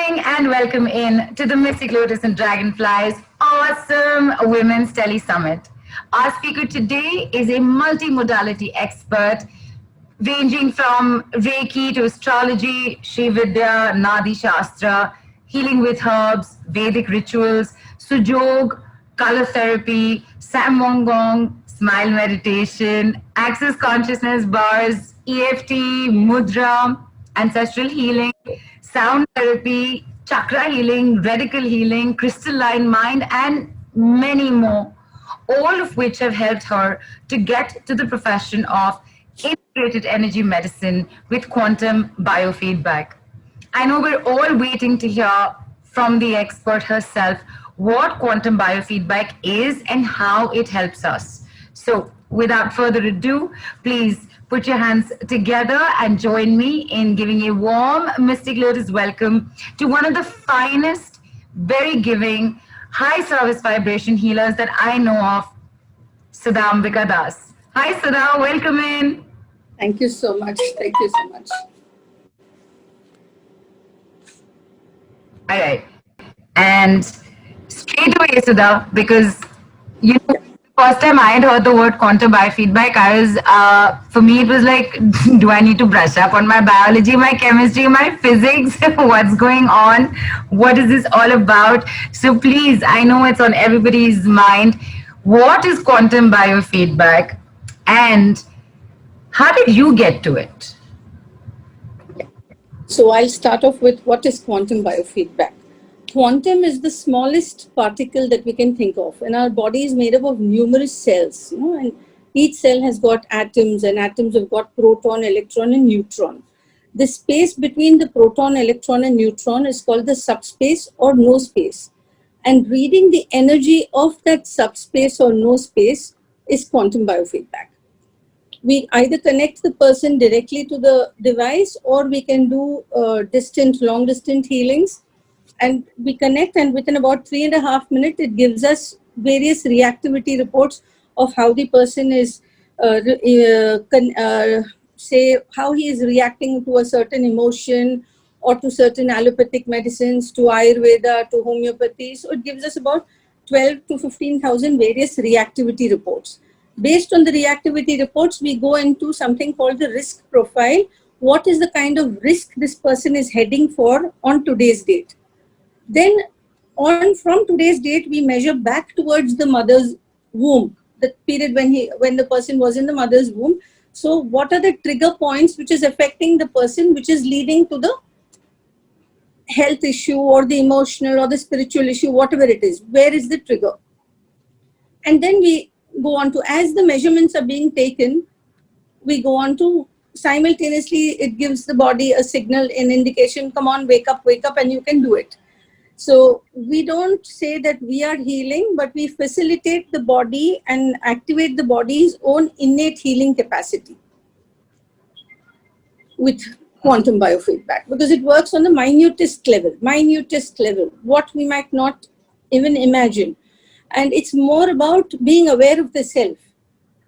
evening and welcome in to the Mystic Lotus and Dragonflies Awesome Women's Tele Summit. Our speaker today is a multimodality expert ranging from Reiki to astrology, Shri Vidya, Nadi Shastra, healing with herbs, Vedic rituals, Sujog, color therapy, Sam Gong, smile meditation, access consciousness bars, EFT, mudra, ancestral healing, sound therapy, chakra healing, radical healing, crystalline mind, and many more, all of which have helped her to get to the profession of integrated energy medicine with quantum biofeedback. I know we're all waiting to hear from the expert herself what quantum biofeedback is and how it helps us. So, without further ado, please put your hands together and join me in giving a warm Mystic Lotus welcome to one of the finest, very giving, high service vibration healers that I know of, Sudha Ambikadas. Hi, Sudha, welcome in. Thank you so much. Thank you so much. All right. And straight away, Sudha, because you know, the first time I had heard the word quantum biofeedback, I was, for me, it was like, do I need to brush up on my biology, my chemistry, my physics? What's going on? What is this all about? So please, I know it's on everybody's mind. What is quantum biofeedback? And how did you get to it? So I'll start off with what is quantum biofeedback. Quantum is the smallest particle that we can think of, and our body is made up of numerous cells, and each cell has got atoms, and atoms have got proton, electron, and neutron. The space between the proton, electron, and neutron is called the subspace or no space. And reading the energy of that subspace or no space is quantum biofeedback. We either connect the person directly to the device, or we can do long distance healings. And we connect, and within about 3.5 minutes, it gives us various reactivity reports of how the person is, say, how he is reacting to a certain emotion or to certain allopathic medicines, to Ayurveda, to homeopathy. So it gives us about 12 to 15,000 various reactivity reports. Based on the reactivity reports, we go into something called the risk profile. What is the kind of risk this person is heading for on today's date? Then from today's date, we measure back towards the mother's womb, the period when the person was in the mother's womb. So what are the trigger points which is affecting the person, which is leading to the health issue or the emotional or the spiritual issue, whatever it is? Where is the trigger? And then we go on to, as the measurements are being taken, we go on to simultaneously, it gives the body a signal, an indication, come on, wake up, and you can do it. So we don't say that we are healing, but we facilitate the body and activate the body's own innate healing capacity with quantum biofeedback, because it works on the minutest level, what we might not even imagine. And it's more about being aware of the self.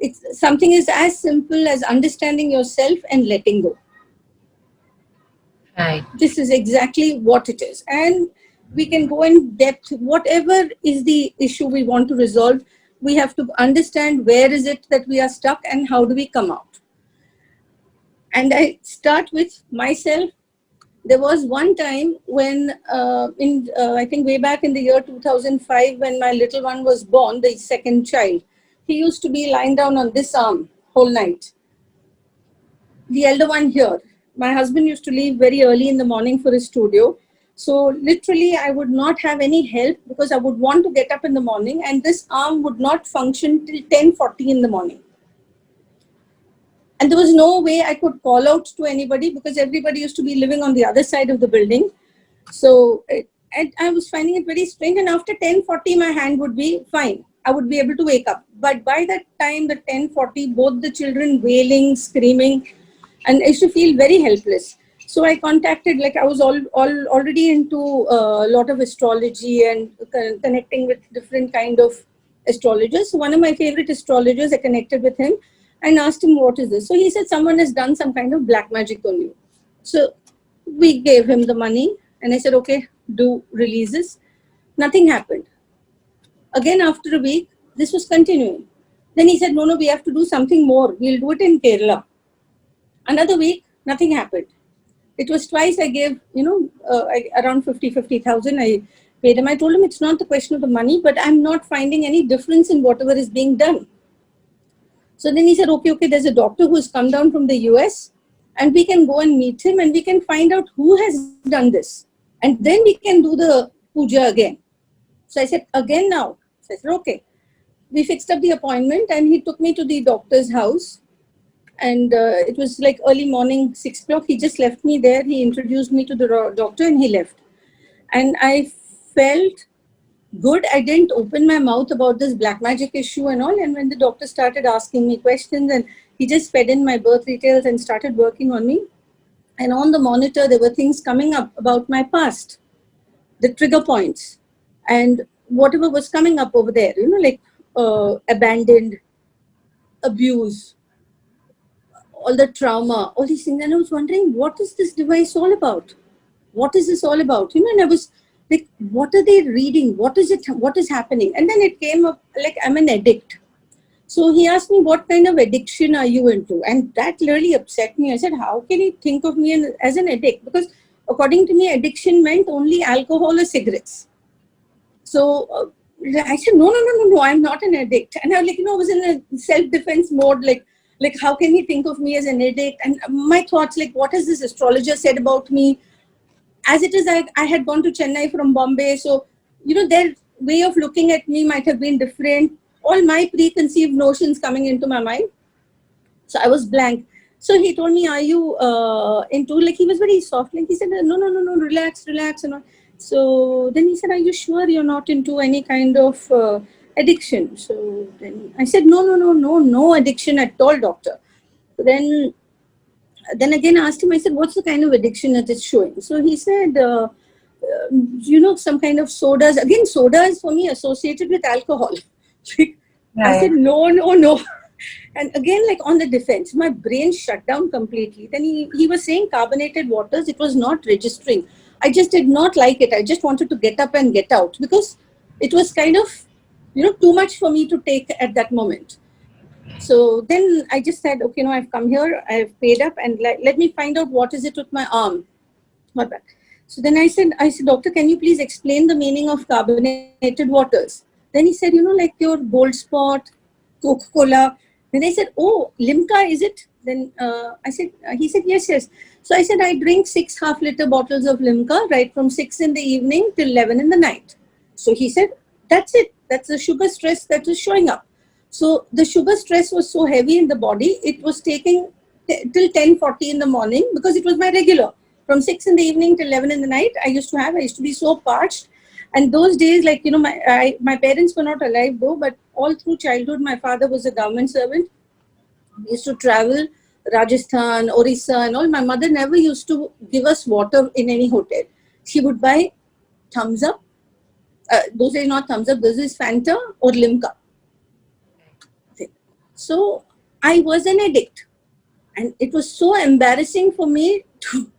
It's something is as simple as understanding yourself and letting go. Right. This is exactly what it is. And we can go in depth. Whatever is the issue we want to resolve, we have to understand where is it that we are stuck and how do we come out. And I start with myself. There was one time when, I think way back in the year 2005, when my little one was born, the second child, he used to be lying down on this arm whole night. The elder one here. My husband used to leave very early in the morning for his studio. So literally, I would not have any help because I would want to get up in the morning, and this arm would not function till 10:40 in the morning. And there was no way I could call out to anybody because everybody used to be living on the other side of the building. So and I was finding it very strange. And after 10:40, my hand would be fine. I would be able to wake up. But by that time, the 10:40, both the children wailing, screaming, and I used to feel very helpless. So I contacted, like I was already into a lot of astrology and connecting with different kind of astrologers. So one of my favorite astrologers, I connected with him and asked him, what is this? So he said, someone has done some kind of black magic on you. So we gave him the money. And I said, okay, do releases. Nothing happened. Again, after a week, this was continuing. Then he said, no, we have to do something more. We'll do it in Kerala. Another week, nothing happened. It was twice I gave, around 50,000. I paid him. I told him it's not the question of the money, but I'm not finding any difference in whatever is being done. So then he said, okay, there's a doctor who has come down from the US and we can go and meet him and we can find out who has done this. And then we can do the puja again. So I said, again now? So I said, okay. We fixed up the appointment and he took me to the doctor's house. And it was like early morning, 6 o'clock. He just left me there. He introduced me to the doctor and he left. And I felt good. I didn't open my mouth about this black magic issue and all. And when the doctor started asking me questions, and he just fed in my birth details and started working on me. And on the monitor, there were things coming up about my past, the trigger points, and whatever was coming up over there, like abandoned, abuse, all the trauma, all these things. And I was wondering, what is this device all about? What is this all about? And I was like, what are they reading? What is it? What is happening? And then it came up like, I'm an addict. So he asked me, what kind of addiction are you into? And that really upset me. I said, how can you think of me as an addict? Because according to me, addiction meant only alcohol or cigarettes. So I said, no, I'm not an addict. And I was in a self-defense mode, like how can he think of me as an addict? And my thoughts, like, what has this astrologer said about me? As it is, I had gone to Chennai from Bombay. So, their way of looking at me might have been different. All my preconceived notions coming into my mind. So I was blank. So he told me, are you into, like, he was very soft. Like he said, no, relax. And all. So then he said, are you sure you're not into any kind of addiction? So then I said, no addiction at all, doctor. Then again I asked him, I said, what's the kind of addiction that it's showing? So he said, some kind of sodas. Again, soda is for me associated with alcohol. Right. I said, no. And again, like on the defense, my brain shut down completely. Then he was saying carbonated waters. It was not registering. I just did not like it. I just wanted to get up and get out because it was kind of, too much for me to take at that moment. So then I just said, okay, no, I've come here, I've paid up, and let me find out what is it with my arm. Not bad. So then I said, doctor, can you please explain the meaning of carbonated waters? Then he said, like your Gold Spot, Coca-Cola. Then I said, oh, Limca, is it? Then he said, yes. So I said, I drink 6 half-liter bottles of Limca right from 6 in the evening till 11 in the night. So he said, that's it. That's the sugar stress that was showing up. So the sugar stress was so heavy in the body, it was taking till 10:40 in the morning because it was my regular. From 6 in the evening till 11 in the night, I used to be so parched. And those days, like, my parents were not alive though, but all through childhood, my father was a government servant. We used to travel, Rajasthan, Orissa and all. My mother never used to give us water in any hotel. She would buy Thumbs Up. Those days not Thumbs Up, those is Fanta or Limca. So I was an addict. And it was so embarrassing for me to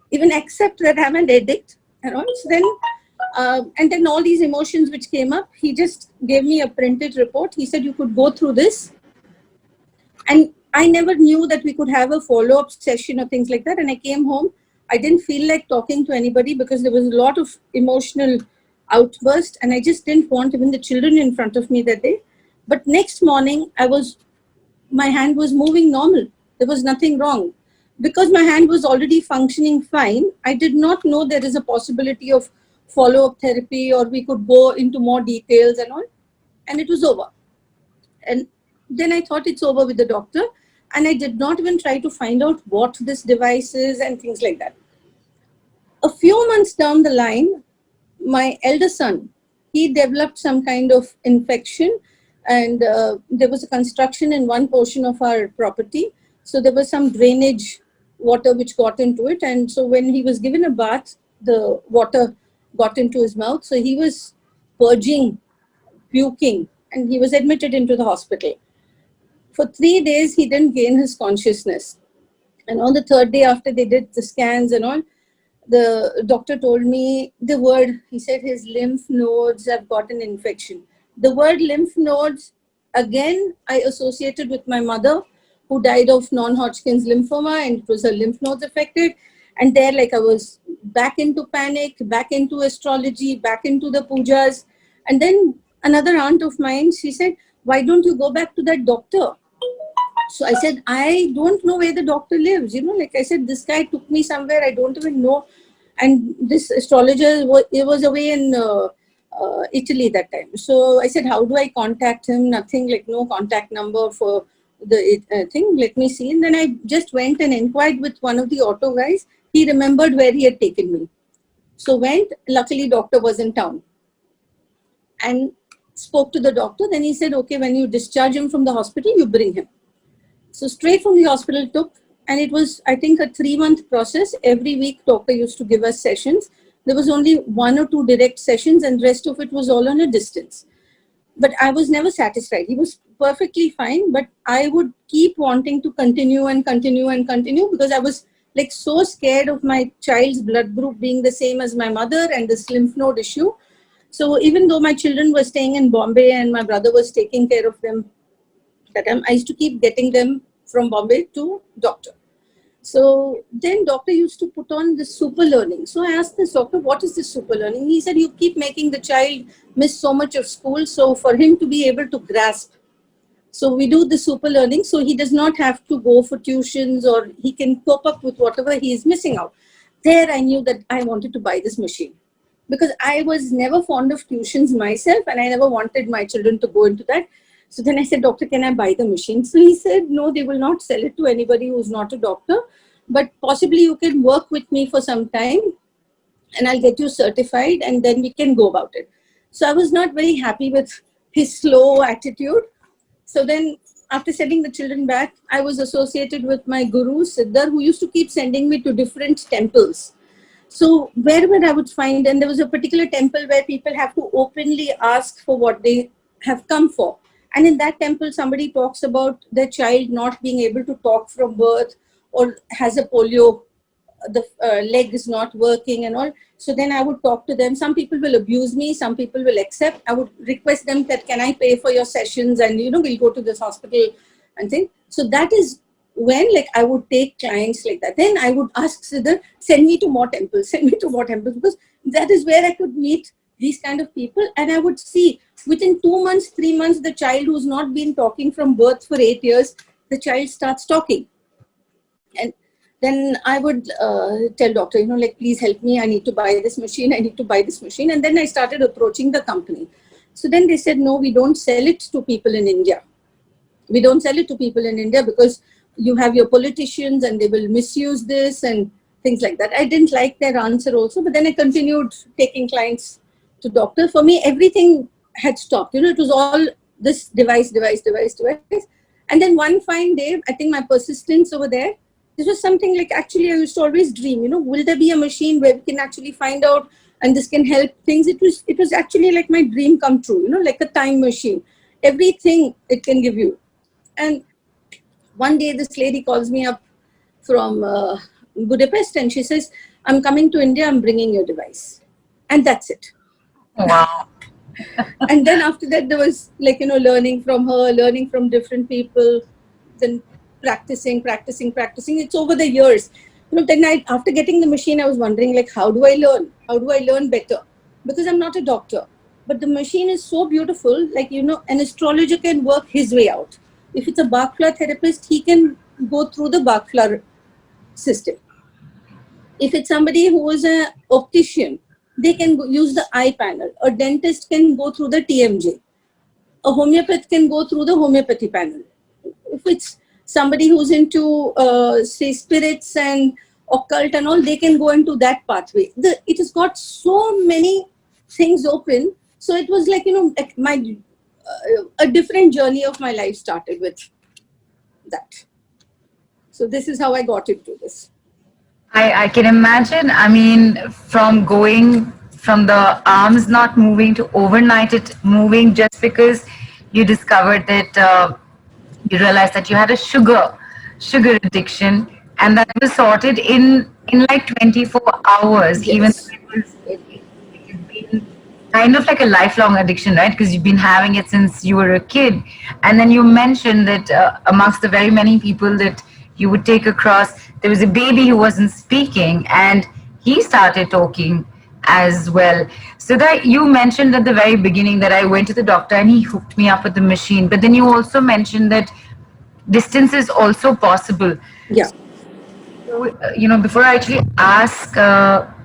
even accept that I'm an addict. And then all these emotions which came up, he just gave me a printed report. He said, you could go through this. And I never knew that we could have a follow-up session or things like that. And I came home. I didn't feel like talking to anybody because there was a lot of emotional outburst. And I just didn't want even the children in front of me that day. But next morning, my hand was moving normal. There was nothing wrong. Because my hand was already functioning fine, I did not know there is a possibility of follow-up therapy or we could go into more details and all. And it was over. And then I thought it's over with the doctor. And I did not even try to find out what this device is and things like that. A few months down the line, my elder son, he developed some kind of infection. And there was a construction in one portion of our property. So there was some drainage water which got into it. And so when he was given a bath, the water got into his mouth. So he was purging, puking, and he was admitted into the hospital. For 3 days, he didn't gain his consciousness. And on the 3rd day after they did the scans and all, the doctor told me the word, he said his lymph nodes have got an infection. The word lymph nodes, again, I associated with my mother who died of non-Hodgkin's lymphoma, and it was her lymph nodes affected. And there, like, I was back into panic, back into astrology, back into the pujas. And then another aunt of mine, she said, why don't you go back to that doctor? So I said, I don't know where the doctor lives. Like I said, this guy took me somewhere I don't even know. And this astrologer, he was away in Italy that time. So I said, how do I contact him? Nothing, like no contact number for the thing. Let me see. And then I just went and inquired with one of the auto guys. He remembered where he had taken me. So went, luckily doctor was in town. And spoke to the doctor. Then he said, okay, when you discharge him from the hospital, you bring him. So straight from the hospital took, and it was, I think, a 3-month process. Every week, doctor used to give us sessions. There was only 1 or 2 direct sessions, and rest of it was all on a distance. But I was never satisfied. He was perfectly fine, but I would keep wanting to continue and continue and continue, because I was like so scared of my child's blood group being the same as my mother and this lymph node issue. So even though my children were staying in Bombay and my brother was taking care of them, I used to keep getting them from Bombay to doctor. So then doctor used to put on this super learning. So I asked this doctor, what is this super learning? He said, you keep making the child miss so much of school. So for him to be able to grasp, so we do the super learning. So he does not have to go for tuitions, or he can cope up with whatever he is missing out. There I knew that I wanted to buy this machine, because I was never fond of tuitions myself, and I never wanted my children to go into that. So then I said, doctor, can I buy the machine? So he said, no, they will not sell it to anybody who's not a doctor, but possibly you can work with me for some time and I'll get you certified, and then we can go about it. So I was not very happy with his slow attitude. So then after sending the children back, I was associated with my guru, Siddhar, who used to keep sending me to different temples. So wherever I would find, and there was a particular temple where people have to openly ask for what they have come for. And in that temple, somebody talks about their child not being able to talk from birth, or has a polio, the leg is not working and all. So then I would talk to them. Some people will abuse me, some people will accept. I would request them that, can I pay for your sessions, and we'll go to this hospital and things. So that is when, like, I would take clients like that. Then I would ask Siddhar, send me to more temples, because that is where I could meet these kind of people. And I would see within 2 months, 3 months, the child who's not been talking from birth for 8 years, the child starts talking. And then I would tell doctor, like, please help me. I need to buy this machine. I need to buy this machine. And then I started approaching the company. So then they said, no, we don't sell it to people in India. We don't sell it to people in India because you have your politicians and they will misuse this and things like that. I didn't like their answer also, but then I continued taking clients to doctor. For me, everything had stopped. It was all this device. And then one fine day, I think my persistence over there, this was something like, actually, I used to always dream, will there be a machine where we can actually find out and this can help things? It was actually like my dream come true, like a time machine. Everything it can give you. And one day this lady calls me up from Budapest, and she says, I'm coming to India, I'm bringing your device. And that's it. Wow. And then after that, there was like, learning from her, learning from different people, then practicing. It's over the years. Then after getting the machine, I was wondering, like, how do I learn? How do I learn better? Because I'm not a doctor. But the machine is so beautiful, like, an astrologer can work his way out. If it's a Bach flower therapist, he can go through the Bach flower system. If it's somebody who is an optician, they can use the eye panel. A dentist can go through the TMJ. A homeopath can go through the homeopathy panel. If it's somebody who's into, say, spirits and occult and all, they can go into that pathway. It has got so many things open. So it was like, like a different journey of my life started with that. So this is how I got into this. I can imagine. I mean, from going from the arms not moving to overnight it moving, just because you discovered that you realized that you had a sugar addiction, and that was sorted in like 24 hours, even Yes. though it's been kind of like a lifelong addiction, right? Because you've been having it since you were a kid. And then you mentioned that amongst the very many people that you would take across, there was a baby who wasn't speaking and he started talking as well. So that you mentioned at the very beginning that I went to the doctor and he hooked me up with the machine. But then you also mentioned that distance is also possible. Yeah. Before I actually ask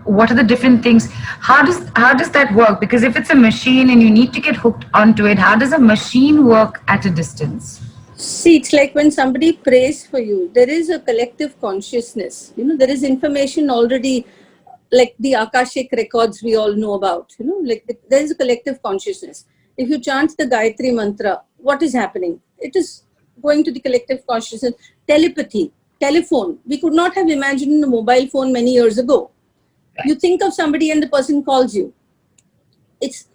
what are the different things, how does that work? Because if it's a machine and you need to get hooked onto it, how does a machine work at a distance? See, it's like when somebody prays for you, there is a collective consciousness. There is information already, like the Akashic records we all know about. There is a collective consciousness. If you chant the Gayatri mantra, what is happening? It is going to the collective consciousness. Telepathy, telephone. We could not have imagined a mobile phone many years ago. You think of somebody and the person calls you. It's,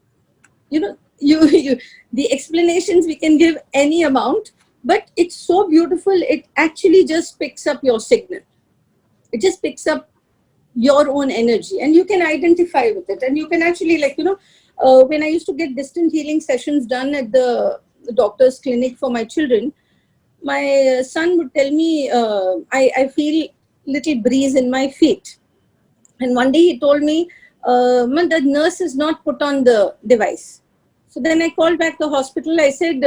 you the explanations we can give any amount, but it's so beautiful. It actually just picks up your signal. It just picks up your own energy and you can identify with it. And you can actually, when I used to get distant healing sessions done at the doctor's clinic for my children, my son would tell me, I feel little breeze in my feet. And one day he told me, the nurse is not put on the device. So then I called back the hospital. I said,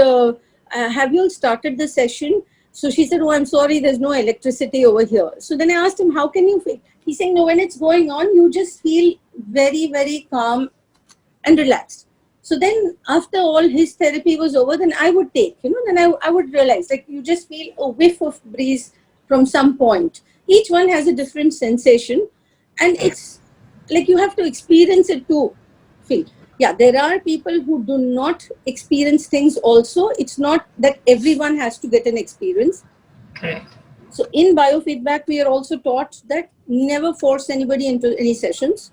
have you all started the session? So she said, oh, I'm sorry, there's no electricity over here. So then I asked him, how can you feel? He's saying, no, when it's going on, you just feel very, very calm and relaxed. So then after all his therapy was over, then I would take, then I would realize, like, you just feel a whiff of breeze from some point. Each one has a different sensation. And it's like you have to experience it to feel. Yeah, there are people who do not experience things also. It's not that everyone has to get an experience. Correct. So in biofeedback, we are also taught that never force anybody into any sessions.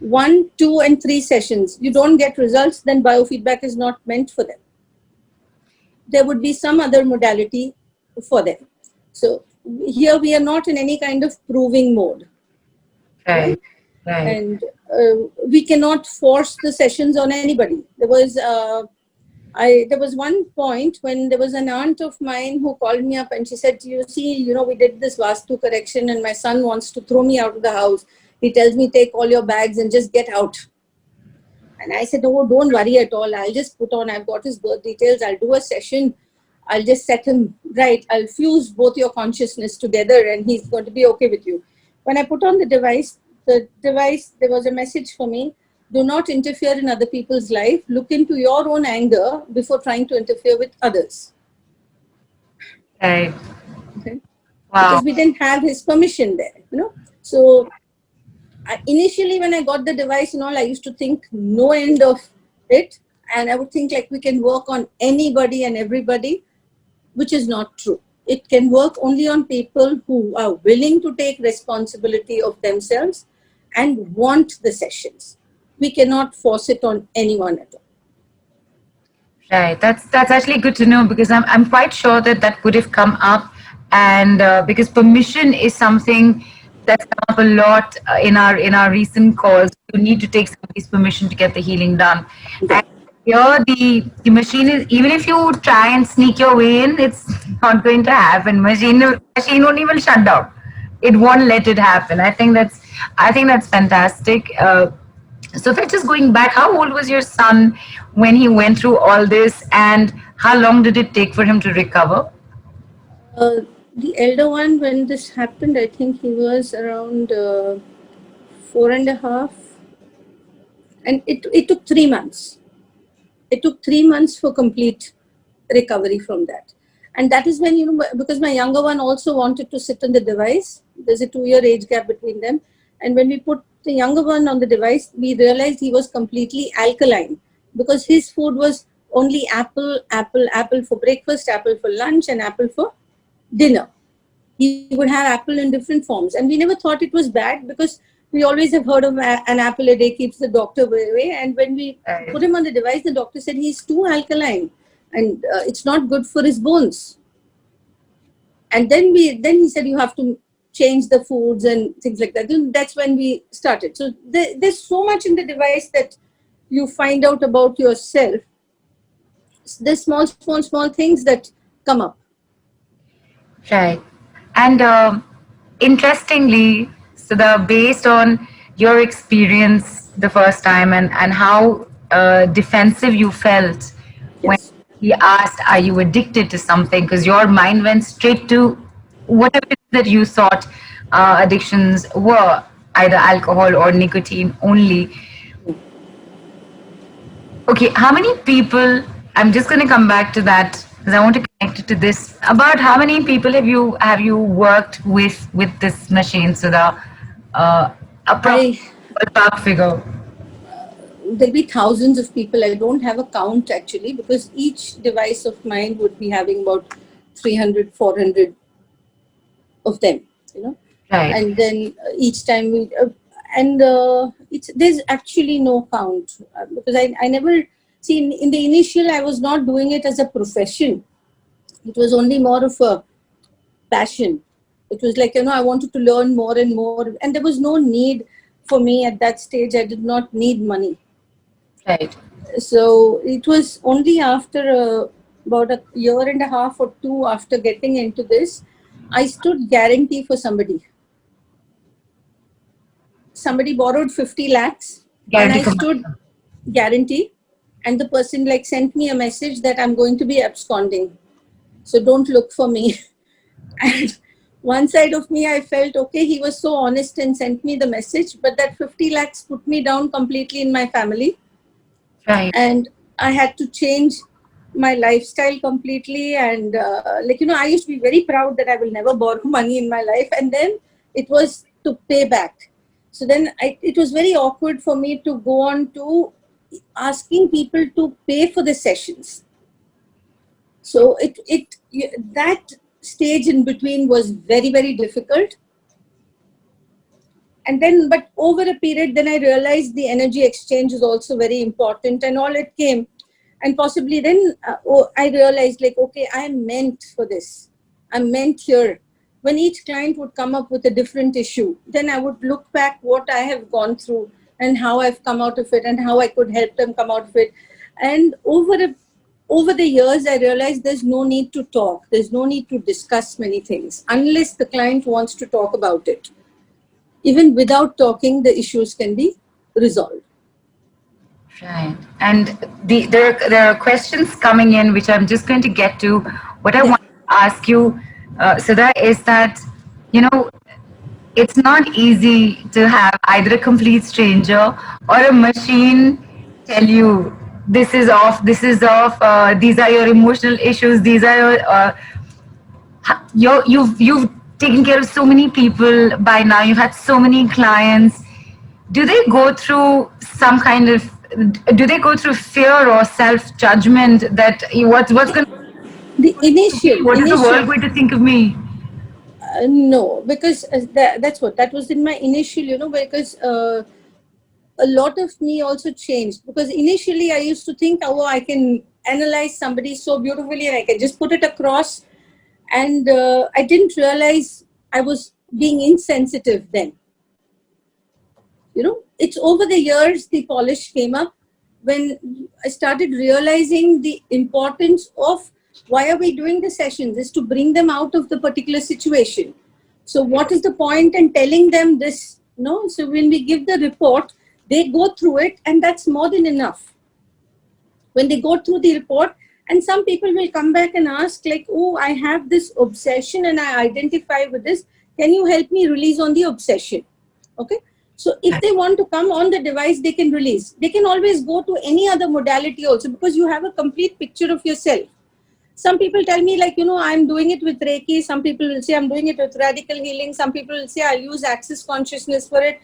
1, 2, and 3 sessions. You don't get results, then biofeedback is not meant for them. There would be some other modality for them. So here we are not in any kind of proving mode. Right. Right. And we cannot force the sessions on anybody. There was one point when there was an aunt of mine who called me up and she said, you see, we did this Vastu correction and my son wants to throw me out of the house. He tells me, take all your bags and just get out. And I said, oh, don't worry at all. I'll just put on, I've got his birth details. I'll do a session. I'll just set him right. I'll fuse both your consciousness together and he's going to be okay with you. When I put on the device, there was a message for me. Do not interfere in other people's life. Look into your own anger before trying to interfere with others. Right. Okay. Wow. Because we didn't have his permission there, So initially when I got the device and all, I used to think no end of it. And I would think like we can work on anybody and everybody, which is not true. It can work only on people who are willing to take responsibility of themselves and want the sessions. We cannot force it on anyone at all. Right. That's actually good to know because I'm quite sure that would have come up, and because permission is something that's come up a lot in our recent calls. You need to take somebody's permission to get the healing done. Yeah. And here the machine is, even if you try and sneak your way in, it's not going to happen. Machine won't even shut down. It won't let it happen. I think that's fantastic. So if just going back, how old was your son when he went through all this, and how long did it take for him to recover? The elder one, when this happened, I think he was around 4.5, and it took 3 months. It took 3 months for complete recovery from that. And that is when, because my younger one also wanted to sit on the device. There's a 2-year age gap between them. And when we put the younger one on the device, we realized he was completely alkaline because his food was only apple, apple, apple for breakfast, apple for lunch, and apple for dinner. He would have apple in different forms. And we never thought it was bad because we always have heard of an apple a day keeps the doctor away. And when we put him on the device, the doctor said he's too alkaline and it's not good for his bones. And then he said you have to change the foods and things like that. And that's when we started. So there's so much in the device that you find out about yourself. There's small things that come up. Right. And interestingly, so based on your experience the first time and how defensive you felt when Yes. he asked, "Are you addicted to something?" Because your mind went straight to whatever it is that you thought addictions were, either alcohol or nicotine only. Okay, how many people? I'm just going to come back to that because I want to connect it to this. About how many people have you worked with this machine? So the approximate I ballpark figure. There'll be thousands of people. I don't have a count actually, because each device of mine would be having about 300, 400 of them, Right. and then each time there's actually no count, because I never see in the initial I was not doing it as a profession. It was only more of a passion. It was like, I wanted to learn more and more, and there was no need for me at that stage. I did not need money. Right. So it was only after about a year and a half or two after getting into this, I stood guarantee for somebody. Somebody borrowed 50 lakhs and Guarantee I for stood guarantee, and the person like sent me a message that I'm going to be absconding, so don't look for me. And one side of me, I felt, okay, he was so honest and sent me the message, but that 50 lakhs put me down completely in my family. right. And I had to change my lifestyle completely. And I used to be very proud that I will never borrow money in my life. And then it was to pay back. So then it was very awkward for me to go on to asking people to pay for the sessions. So that stage in between was very, very difficult. And then, but over a period, then I realized the energy exchange is also very important, and all it came. And possibly then I realized, like, okay, I'm meant for this. I'm meant here. When each client would come up with a different issue, then I would look back what I have gone through and how I've come out of it and how I could help them come out of it. And over the years, I realized there's no need to talk. There's no need to discuss many things unless the client wants to talk about it. Even without talking, the issues can be resolved. Right. And there are questions coming in which I'm just going to get to. What I Yeah. want to ask you, Sudha, is that you know it's not easy to have either a complete stranger or a machine tell you this is off, these are your emotional issues, these are you've taken care of so many people by now, you've had so many clients. Do they go through some kind of do they go through fear or self judgment that what's going to The what is the initial, world going to think of me? no, because that was in my initial, because a lot of me also changed. Because initially I used to think, oh, I can analyze somebody so beautifully and I can just put it across. And I didn't realize I was being insensitive then. It's over the years the polish came up when I started realizing the importance of why are we doing the sessions is to bring them out of the particular situation. So what is the point in telling them this? No, so when we give the report, they go through it, and that's more than enough. When they go through the report, and some people will come back and ask, like, oh, I have this obsession and I identify with this, can you help me release on the obsession? Okay, so if they want to come on the device, they can release. They can always go to any other modality also, because you have a complete picture of yourself. Some people tell me, like, I'm doing it with Reiki. Some people will say I'm doing it with radical healing. Some people will say I'll use access consciousness for it.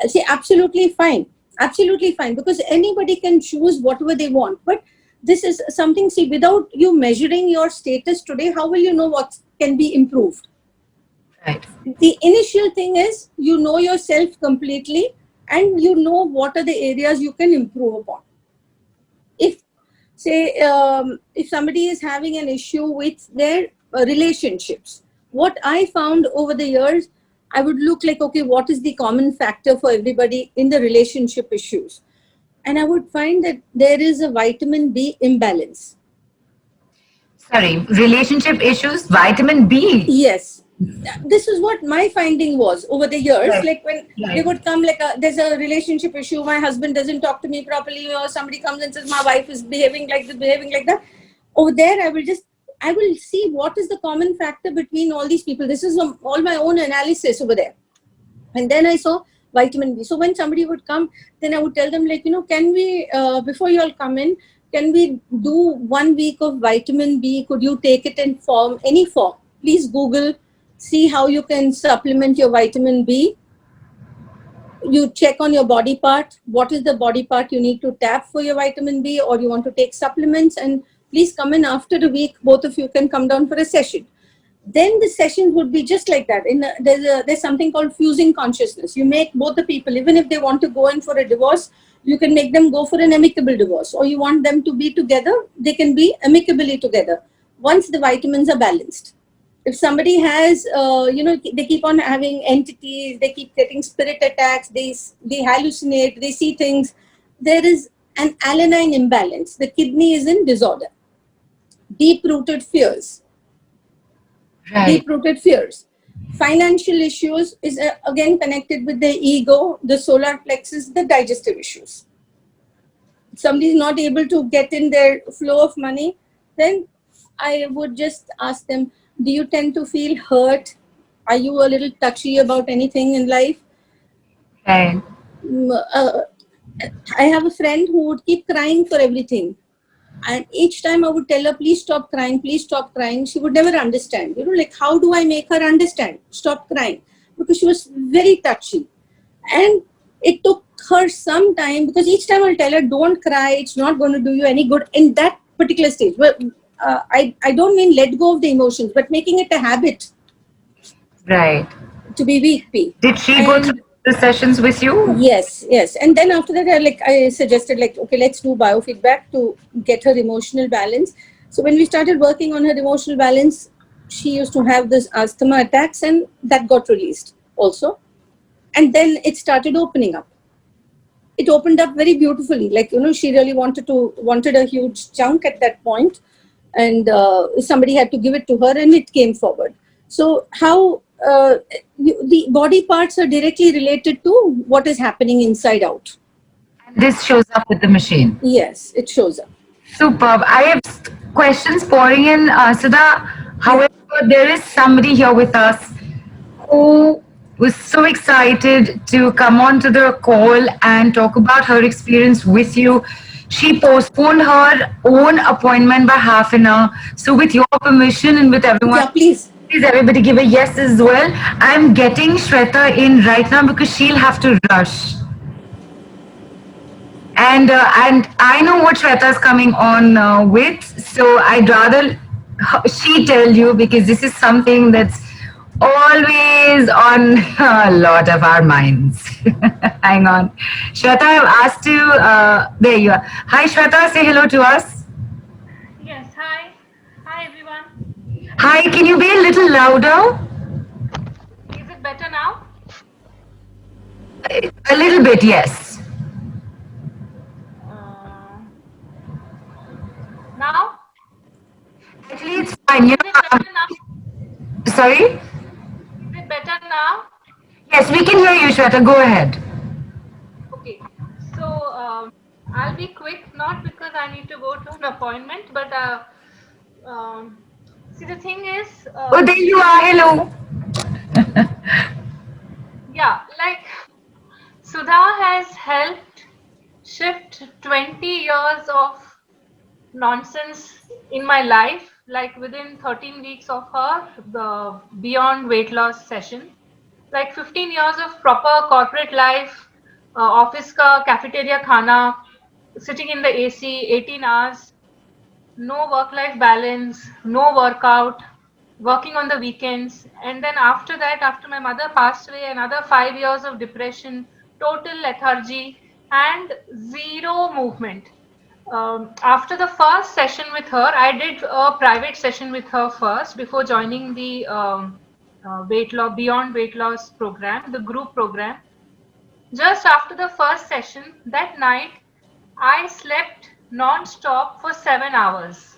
I'll say absolutely fine. Absolutely fine, because anybody can choose whatever they want. But this is something, see, without you measuring your status today, how will you know what can be improved? Right. The initial thing is you know yourself completely, and you know what are the areas you can improve upon. If, say, if somebody is having an issue with their relationships, what I found over the years, I would look like, okay, what is the common factor for everybody in the relationship issues? And I would find that there is a vitamin B imbalance. Sorry, relationship issues, vitamin B. Yes, this is what my finding was over the years. Right. Like when they Right. would come, like there's a relationship issue, my husband doesn't talk to me properly, or somebody comes and says my wife is behaving like this, behaving like that. Over there, I will see what is the common factor between all these people. This is all my own analysis over there. And then I saw vitamin B. So when somebody would come, then I would tell them, like, can we, before you all come in, can we do 1 week of vitamin B? Could you take it in form, any form? Please Google, see how you can supplement your vitamin B. You check on your body part. What is the body part you need to tap for your vitamin B, or you want to take supplements? And please come in after a week. Both of you can come down for a session. Then the sessions would be just like that. There's something called fusing consciousness. You make both the people, even if they want to go in for a divorce, you can make them go for an amicable divorce, or you want them to be together, they can be amicably together once the vitamins are balanced. If somebody has, they keep on having entities, they keep getting spirit attacks, they hallucinate, they see things, there is an alanine imbalance. The kidney is in disorder. Deep-rooted fears. Right. Deep-rooted fears. Financial issues is again connected with the ego, the solar plexus, the digestive issues. Somebody is not able to get in their flow of money, then I would just ask them, do you tend to feel hurt? Are you a little touchy about anything in life? Right. I have a friend who would keep crying for everything. And each time I would tell her, please stop crying, please stop crying. She would never understand. Like, how do I make her understand? Stop crying. Because she was very touchy. And it took her some time, because each time I'll tell her, don't cry, it's not going to do you any good in that particular stage. Well, I don't mean let go of the emotions, but making it a habit Right. to be weak. Did she go through the sessions with you? Yes. And then after that, I suggested, like, okay, let's do biofeedback to get her emotional balance. So when we started working on her emotional balance, she used to have this asthma attacks, and that got released also. And then it started opening up. It opened up very beautifully. Like, she really wanted a huge chunk at that point, and somebody had to give it to her, and it came forward. So how the body parts are directly related to what is happening inside out. This shows up with the machine. Yes, it shows up. Superb. I have questions pouring in, Sudha. However, there is somebody here with us who was so excited to come on to the call and talk about her experience with you. She postponed her own appointment by half an hour. So, with your permission and with everyone, Yeah, please. please everybody give a yes as well. I'm getting Shweta in right now because she'll have to rush. And I know what Shweta's coming on with, so I'd rather she tell you, because this is something that's always on a lot of our minds. Hang on, Shweta, I've asked you. There you are. Hi, Shweta. Say hello to us. Yes, hi. Hi everyone. Hi. Can you be a little louder? Is it better now? A little bit, yes. Now? Actually, it's fine. Is it better now? Sorry. Is it better now? Yes, we can hear you, Shweta. Go ahead. Okay. So I'll be quick, not because I need to go to an appointment, but see, the thing is, Oh, there you are. Hello. yeah, like Sudha has helped shift 20 years of nonsense in my life, like within 13 weeks of her the beyond weight loss session, like 15 years of proper corporate life, office ka cafeteria khana, sitting in the AC 18 hours, no work life balance, no workout, working on the weekends. And then after that, after my mother passed away, another 5 years of depression, total lethargy, and zero movement. After the first session with her, I did a private session with her first before joining the weight loss, beyond weight loss program, the group program. Just after the first session that night, I slept non-stop for 7 hours.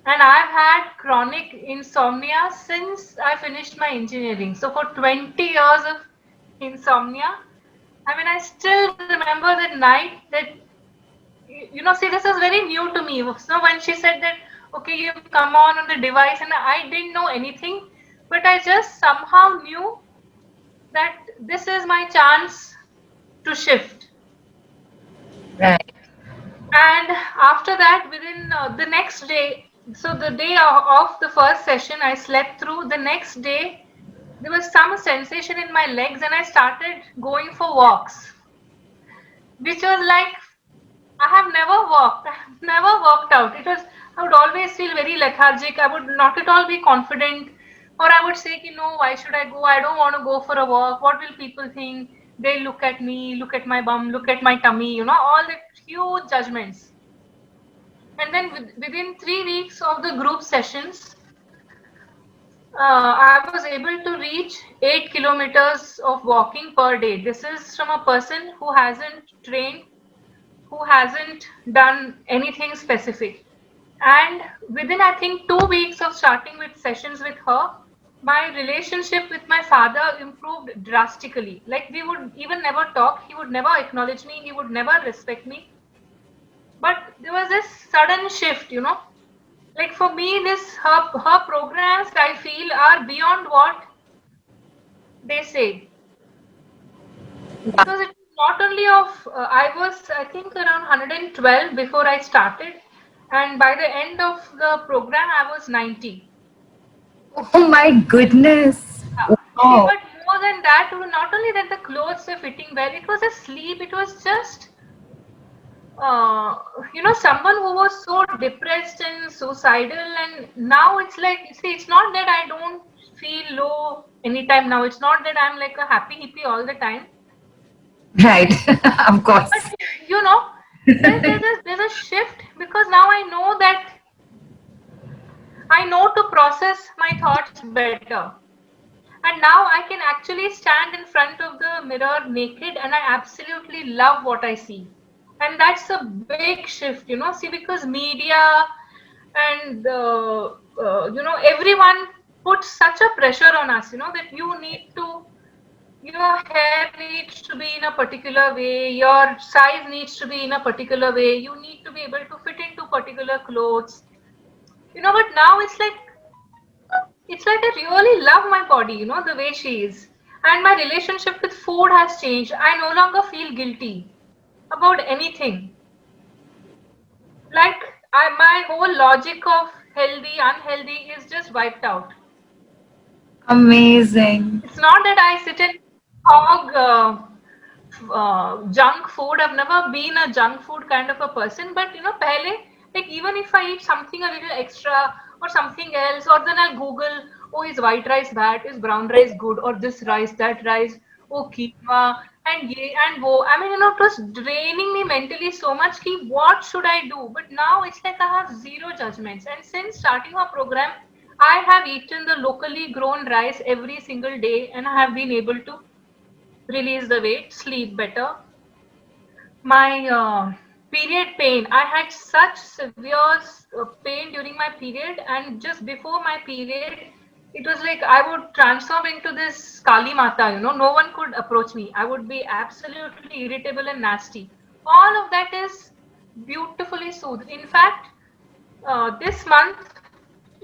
And I've had chronic insomnia since I finished my engineering. So for 20 years of insomnia, I mean, I still remember that night that, see, this is very new to me. So when she said that, okay, you've come on the device, and I didn't know anything, but I just somehow knew that this is my chance to shift. Right. And after that, within the next day, so the day of the first session, I slept through. The next day, there was some sensation in my legs, and I started going for walks, which was like I have never walked. I have never worked out. It was, I would always feel very lethargic. I would not at all be confident. Or I would say, why should I go? I don't want to go for a walk. What will people think? They look at me, look at my bum, look at my tummy, all the huge judgments. And then within 3 weeks of the group sessions, I was able to reach 8 kilometers of walking per day. This is from a person who hasn't trained, who hasn't done anything specific. And within, I think, 2 weeks of starting with sessions with her, my relationship with my father improved drastically. Like, we would even never talk. He would never acknowledge me. He would never respect me. But there was this sudden shift, Like, for me, her programs, I feel, are beyond what they say. Because it was not only of, I was, I think, around 112 before I started. And by the end of the program, I was 90. Oh my goodness. See, Wow. but more than that, not only that the clothes were fitting well, it was a sleep. It was just, someone who was so depressed and suicidal. And now it's like, see, it's not that I don't feel low anytime now. It's not that I'm like a happy hippie all the time. Right. Of course. But there's a shift, because now I know that I know to process my thoughts better. And now I can actually stand in front of the mirror naked, and I absolutely love what I see. And that's a big shift, see, because media and, everyone puts such a pressure on us, that your hair needs to be in a particular way, your size needs to be in a particular way, you need to be able to fit into particular clothes. But now it's like I really love my body, the way she is. And my relationship with food has changed. I no longer feel guilty about anything. Like, my whole logic of healthy, unhealthy is just wiped out. Amazing. It's not that I sit and hog junk food. I've never been a junk food kind of a person. But, pehle, like, even if I eat something a little extra or something else, or then I'll Google, oh, is white rice bad? Is brown rice good? Or this rice, that rice, oh, quinoa, and ye and wo. I mean, it was draining me mentally so much. Ki, what should I do? But now it's like I have zero judgments. And since starting our program, I have eaten the locally grown rice every single day, and I have been able to release the weight, sleep better. My period pain, I had such severe pain during my period, and just before my period, it was like I would transform into this Kali Mata, no one could approach me. I would be absolutely irritable and nasty. All of that is beautifully soothed. In fact, this month,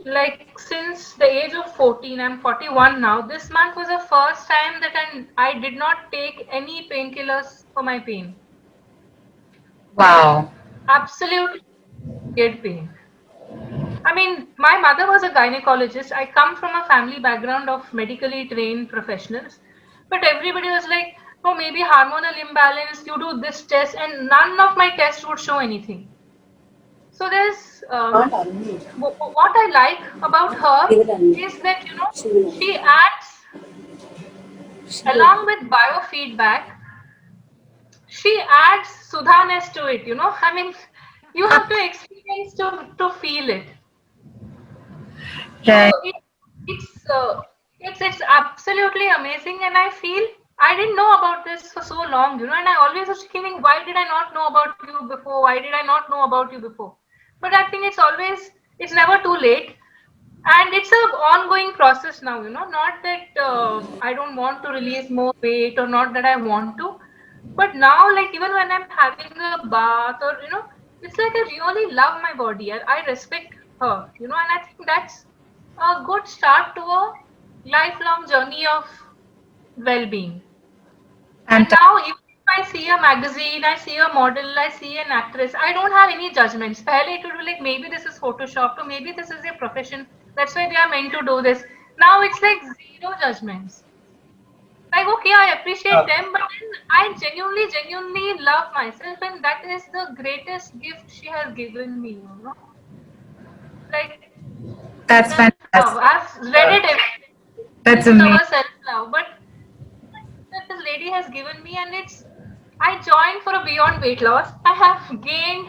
like since the age of 14, I'm 41 now, this month was the first time that I did not take any painkillers for my pain. Wow. Absolutely period pain. I mean, my mother was a gynecologist. I come from a family background of medically trained professionals. But everybody was like, oh, maybe hormonal imbalance, you do this test, and none of my tests would show anything. So there's what I like about her is that, she adds, along with biofeedback, she adds Sudhaness to it, I mean, you have to experience to feel it. So Right. it's it's absolutely amazing, and I feel I didn't know about this for so long, and I always was thinking, why did I not know about you before? Why did I not know about you before? But I think it's never too late, and it's a ongoing process now. Not that I don't want to release more weight, or not that I want to, but now, like, even when I'm having a bath, or it's like I really love my body. I respect her, and I think that's a good start to a lifelong journey of well-being. And And now, even if I see a magazine, I see a model, I see an actress, I don't have any judgments. Pehle it would be like, maybe this is photoshopped, or maybe this is their profession. That's why they are meant to do this. Now it's like zero judgments. Like, okay, I appreciate them, but then I genuinely love myself, and that is the greatest gift she has given me. Like, that's self-love. fantastic. I've read it everywhere. That's amazing. Discover self-love, but that this lady has given me, and I joined for a beyond weight loss. I have gained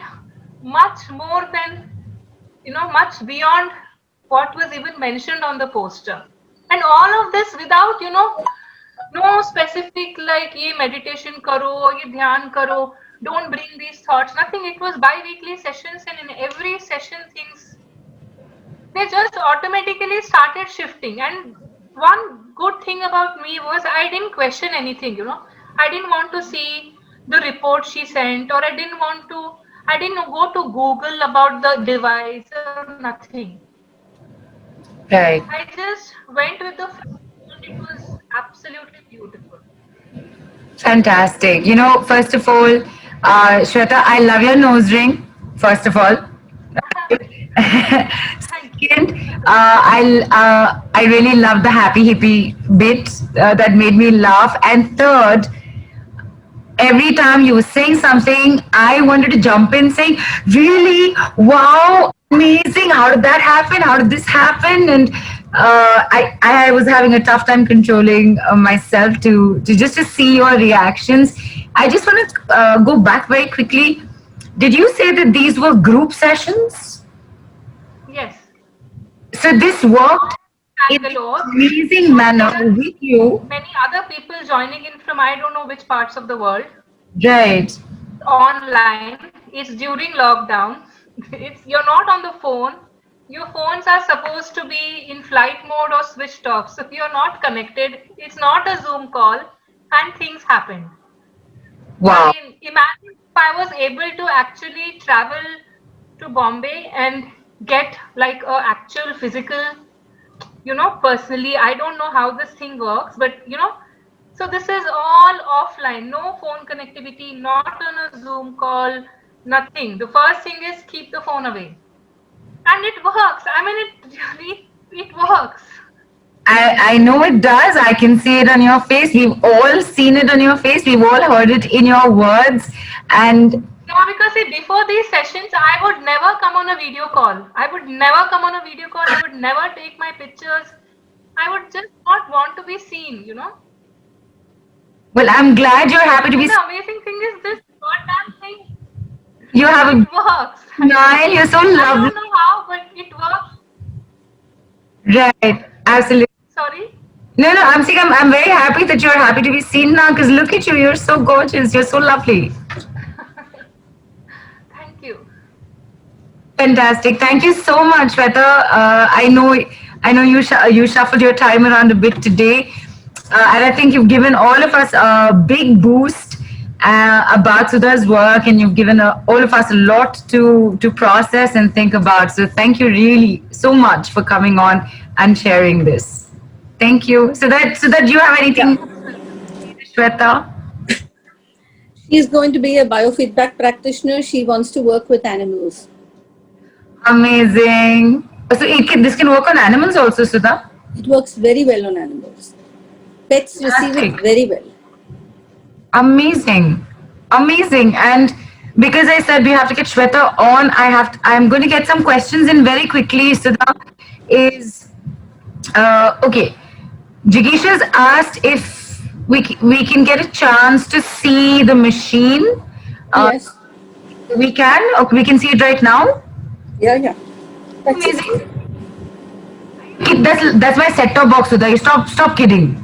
much more than, much beyond what was even mentioned on the poster. And all of this without, no specific like ye meditation karo, ye dhyan karo, don't bring these thoughts, nothing. It was bi-weekly sessions, and in every session things, they just automatically started shifting. And one good thing about me was I didn't question anything. I didn't want to see the report she sent, or I didn't go to Google about the device or nothing. Right. I just went with the flow, and it was absolutely beautiful. Fantastic. First of all, Shweta, I love your nose ring, first of all. Thank you. Second, I really love the happy hippie bit that made me laugh. And third, every time you were saying something, I wanted to jump in saying, really? Wow, amazing. How did that happen? How did this happen? And I was having a tough time controlling myself to just to see your reactions. I just want to go back very quickly. Did you say that these were group sessions? Yes. So this worked in an Bangalore. amazing So there manner are with you. many other people joining in from I don't know which parts of the world. Right. Online. It's during lockdown. You're not on the phone. Your phones are supposed to be in flight mode or switched off. So if you're not connected, it's not a Zoom call, and things happen. I Wow. mean, imagine if I was able to actually travel to Bombay and get like a actual physical, personally. I don't know how this thing works, but so this is all offline, no phone connectivity, not on a Zoom call, nothing. The first thing is keep the phone away. And it works. I mean, it works. I know it does. I can see it on your face. We've all seen it on your face. We've all heard it in your words. And No, because see, before these sessions, I would never come on a video call. I would never come on a video call. I would never take my pictures. I would just not want to be seen. well, I'm glad you're happy to be. And the amazing thing is this goddamn thing, You have it a works. smile. You're so I lovely. don't know how, but it works. Right. Absolutely. Sorry. No, no. I'm saying I'm very happy that you're happy to be seen now. Because look at you. You're so gorgeous. You're so lovely. Thank you. Fantastic. Thank you so much, Shweta. I know you shuffled your time around a bit today, and I think you've given all of us a big boost about Sudha's work, and you've given all of us a lot to process and think about. So thank you really so much for coming on and sharing this. Thank you. So that do you have Yeah. anything, Shweta? She is going to be a biofeedback practitioner. She wants to work with animals. Amazing. So this can work on animals also, Sudha. It works very well on animals. Pets receive it Fantastic. very well. Amazing. Amazing. And because I said we have to get Shweta on, I'm going to get some questions in very quickly. Sudha is okay. Jigish has asked if we can get a chance to see the machine. Yes. We can. Okay, we can see it right now. Yeah, yeah. That's it. Amazing. See, that's my set-top box, Sudha. Stop kidding.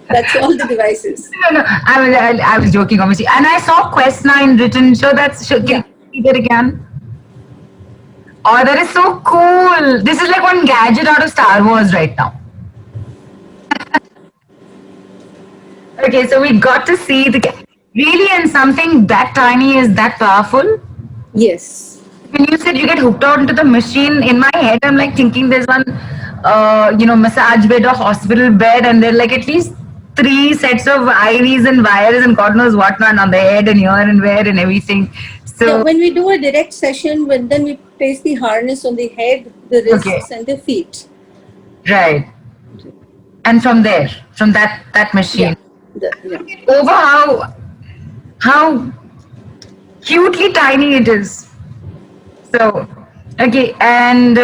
That's all the devices. No, I was joking, obviously. And I saw Quest 9 written. Can Yeah. you read it again? Oh, that is so cool. This is like one gadget out of Star Wars right now. Okay, so we got to see really, and something that tiny is that powerful. Yes. When you said you get hooked out into the machine, in my head, I'm like thinking there's one, massage bed or hospital bed, and there are like at least 3 sets of IVs and wires and God knows what not on the head and here and where and everything. Yeah, So, when we do a direct session, then we place the harness on the head, the wrists, okay, and the feet. right. And from there, from that machine, Yeah. over how cutely tiny it is. So, okay, and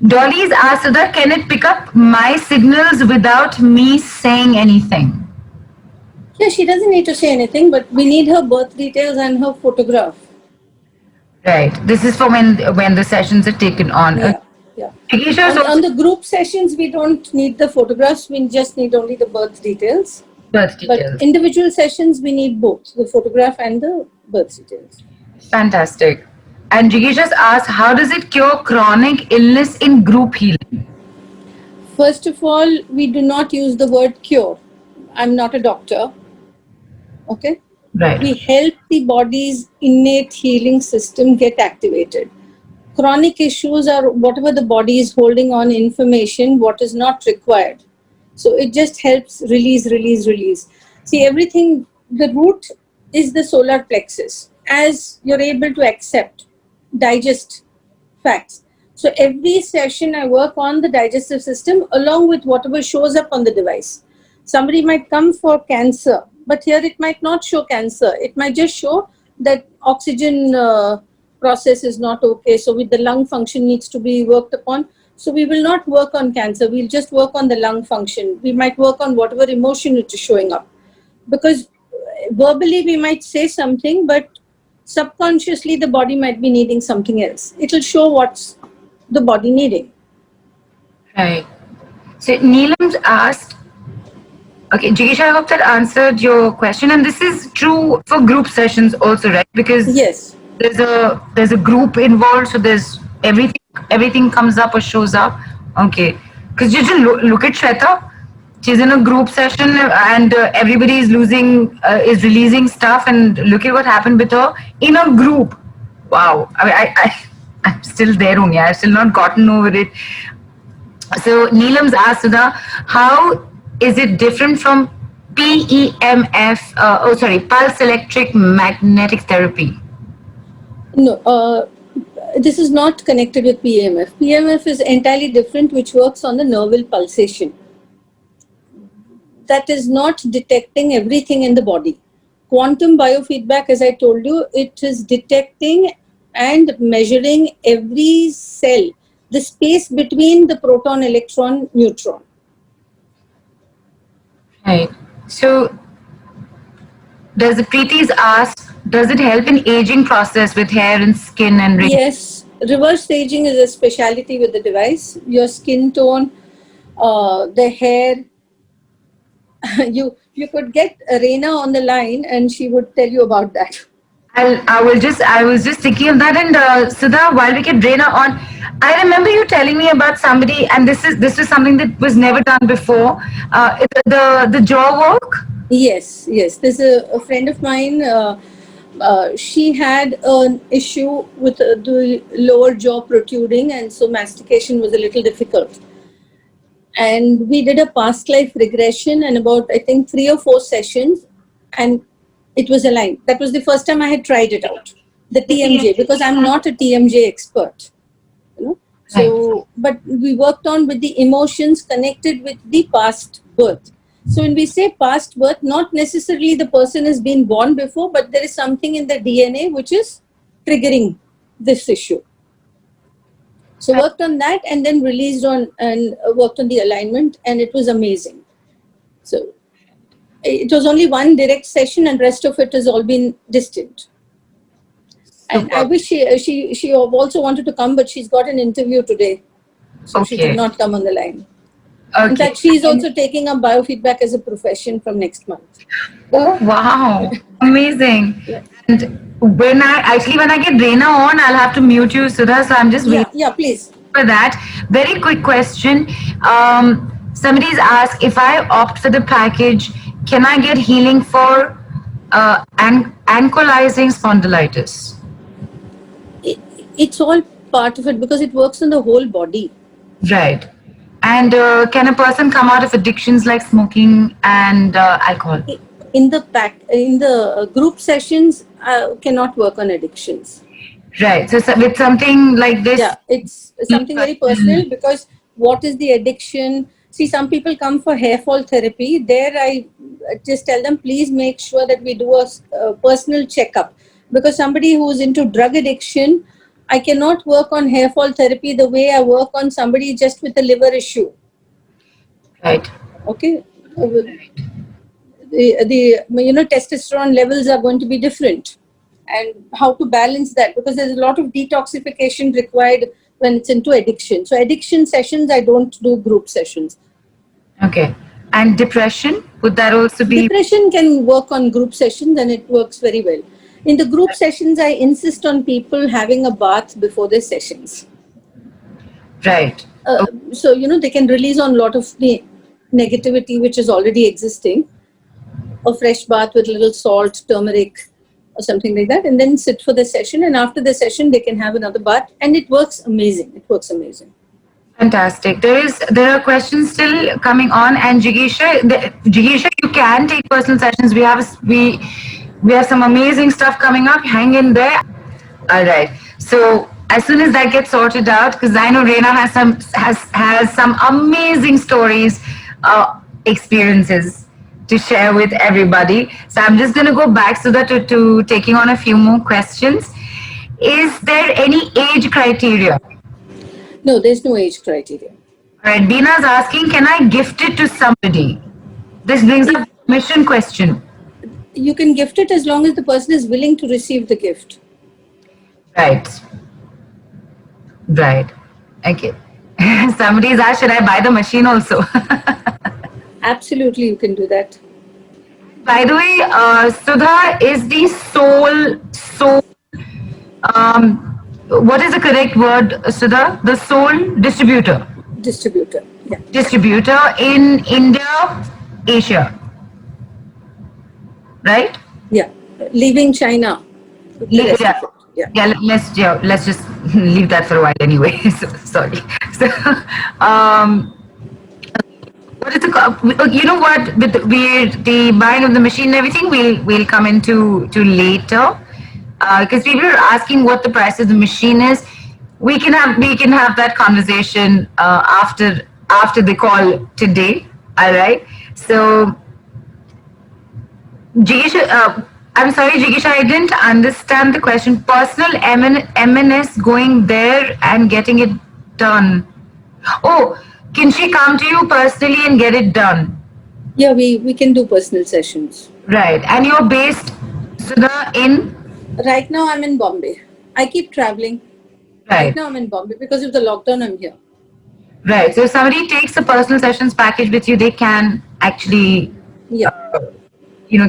Dolly's asked Sudha, can it pick up my signals without me saying anything? Yeah, she doesn't need to say anything, but we need her birth details and her photograph. Right. This is for when the sessions are taken on. Yeah. Jigisha, On the group sessions, we don't need the photographs. We just need only the birth details. birth But details. individual sessions, we need both the photograph and the birth details. Fantastic. And Jigisha's asked, how does it cure chronic illness in group healing? First of all, we do not use the word cure. I'm not a doctor. Okay? Right. We help the body's innate healing system get activated. Chronic issues are whatever the body is holding on information, what is not required. So it just helps release. See, everything, the root is the solar plexus. As you're able to accept, digest facts. So every session I work on the digestive system along with whatever shows up on the device. Somebody might come for cancer, but here it might not show cancer. It might just show that oxygen process is not okay. So with the lung function needs to be worked upon. So we will not work on cancer. We'll just work on the lung function. We might work on whatever emotion it is showing up. Because verbally we might say something, but subconsciously the body might be needing something else. It will show what's the body needing. Right. So Neelam's asked, okay, Jigisha, I hope that answered your question. And this is true for group sessions also, right? Because Yes. there's a group involved, so there's everything comes up or shows up. Okay. Because you just look at Shweta. She's in a group session and everybody is is releasing stuff, and look at what happened with her in a group. Wow. I'm still there only. I've still not gotten over it. So Neelam's asked Sudha, how is it different from PEMF, pulse electric magnetic therapy? No, this is not connected with PMF. PMF is entirely different, which works on the nerval pulsation. That is not detecting everything in the body. Quantum biofeedback, as I told you, it is detecting and measuring every cell, the space between the proton, electron, neutron. Right. So does the Preeti's ask, does it help in aging process with hair and skin and Yes, reverse aging is a specialty with the device. Your skin tone, the hair. You could get Reena on the line and she would tell you about that. I was just thinking of that. And Sudha, while we get Reena on, I remember you telling me about somebody, and this is something that was never done before. The jaw work. Yes. There's a friend of mine. She had an issue with the lower jaw protruding, and so mastication was a little difficult. And we did a past life regression and about, I think, 3 or 4 sessions, and it was aligned. That was the first time I had tried it out, the TMJ, because I'm not a TMJ expert. So, but we worked on with the emotions connected with the past birth. So when we say past birth, not necessarily the person has been born before, but there is something in the DNA which is triggering this issue. So worked on that and then released on and worked on the alignment, and it was amazing. So it was only one direct session and rest of it has all been distant. And I wish she also wanted to come, but she's got an interview today. So she did not come on the line. Okay. In fact, she's also taking up biofeedback as a profession from next month. Oh, wow. Amazing. Yeah. And when I get Reena on, I'll have to mute you, Sudha. So I'm just waiting. Yeah, please. For that. Very quick question. Somebody's asked, if I opt for the package, can I get healing for ankylosing spondylitis? It's all part of it because it works on the whole body. Right. And can a person come out of addictions like smoking and alcohol? In the group sessions, cannot work on addictions. Right. So with something like this, yeah, it's something very personal, because what is the addiction? See, some people come for hair fall therapy. There, I just tell them, please make sure that we do a personal checkup, because somebody who's into drug addiction, I cannot work on hair fall therapy the way I work on somebody just with a liver issue. Right. Okay. The testosterone levels are going to be different, and how to balance that, because there's a lot of detoxification required when it's into addiction. So addiction sessions, I don't do group sessions. Okay. And depression, would that also be? Depression can work on group sessions, and it works very well. In the group sessions, I insist on people having a bath before their sessions. Right. So, they can release on a lot of the negativity which is already existing. A fresh bath with a little salt, turmeric, or something like that, and then sit for the session. And after the session, they can have another bath, and it works amazing. It works amazing. Fantastic. There are questions still coming on, and Jigisha, you can take personal sessions. We have some amazing stuff coming up. Hang in there. All right. So as soon as that gets sorted out, because I know Reena has some amazing stories, experiences to share with everybody. So I'm just going to go back so that to taking on a few more questions. Is there any age criteria? No, there's no age criteria. All right. Beena's asking, can I gift it to somebody? This brings up a mission question. You can gift it as long as the person is willing to receive the gift. Right. Right. Okay. Somebody's asked, should I buy the machine also? Absolutely, you can do that. By the way, Sudha is the sole, what is the correct word, Sudha? The sole distributor. Distributor, yeah. Distributor in India, Asia. Right? Yeah. Leaving China. Let's just leave that for a while anyway. Sorry. So, what is the? You know what? With the buying of the machine and everything, we'll come into later, because people are asking what the price of the machine is. We can have that conversation after the call today. All right. So, Jigisha, I'm sorry, Jigisha, I didn't understand the question. Personal MNS going there and getting it done. Oh, can she come to you personally and get it done? Yeah, we can do personal sessions. Right. And you're based, Sudha, in? Right now I'm in Bombay. I keep traveling. Right now I'm in Bombay. Because of the lockdown, I'm here. Right. So if somebody takes a personal sessions package with you, they can actually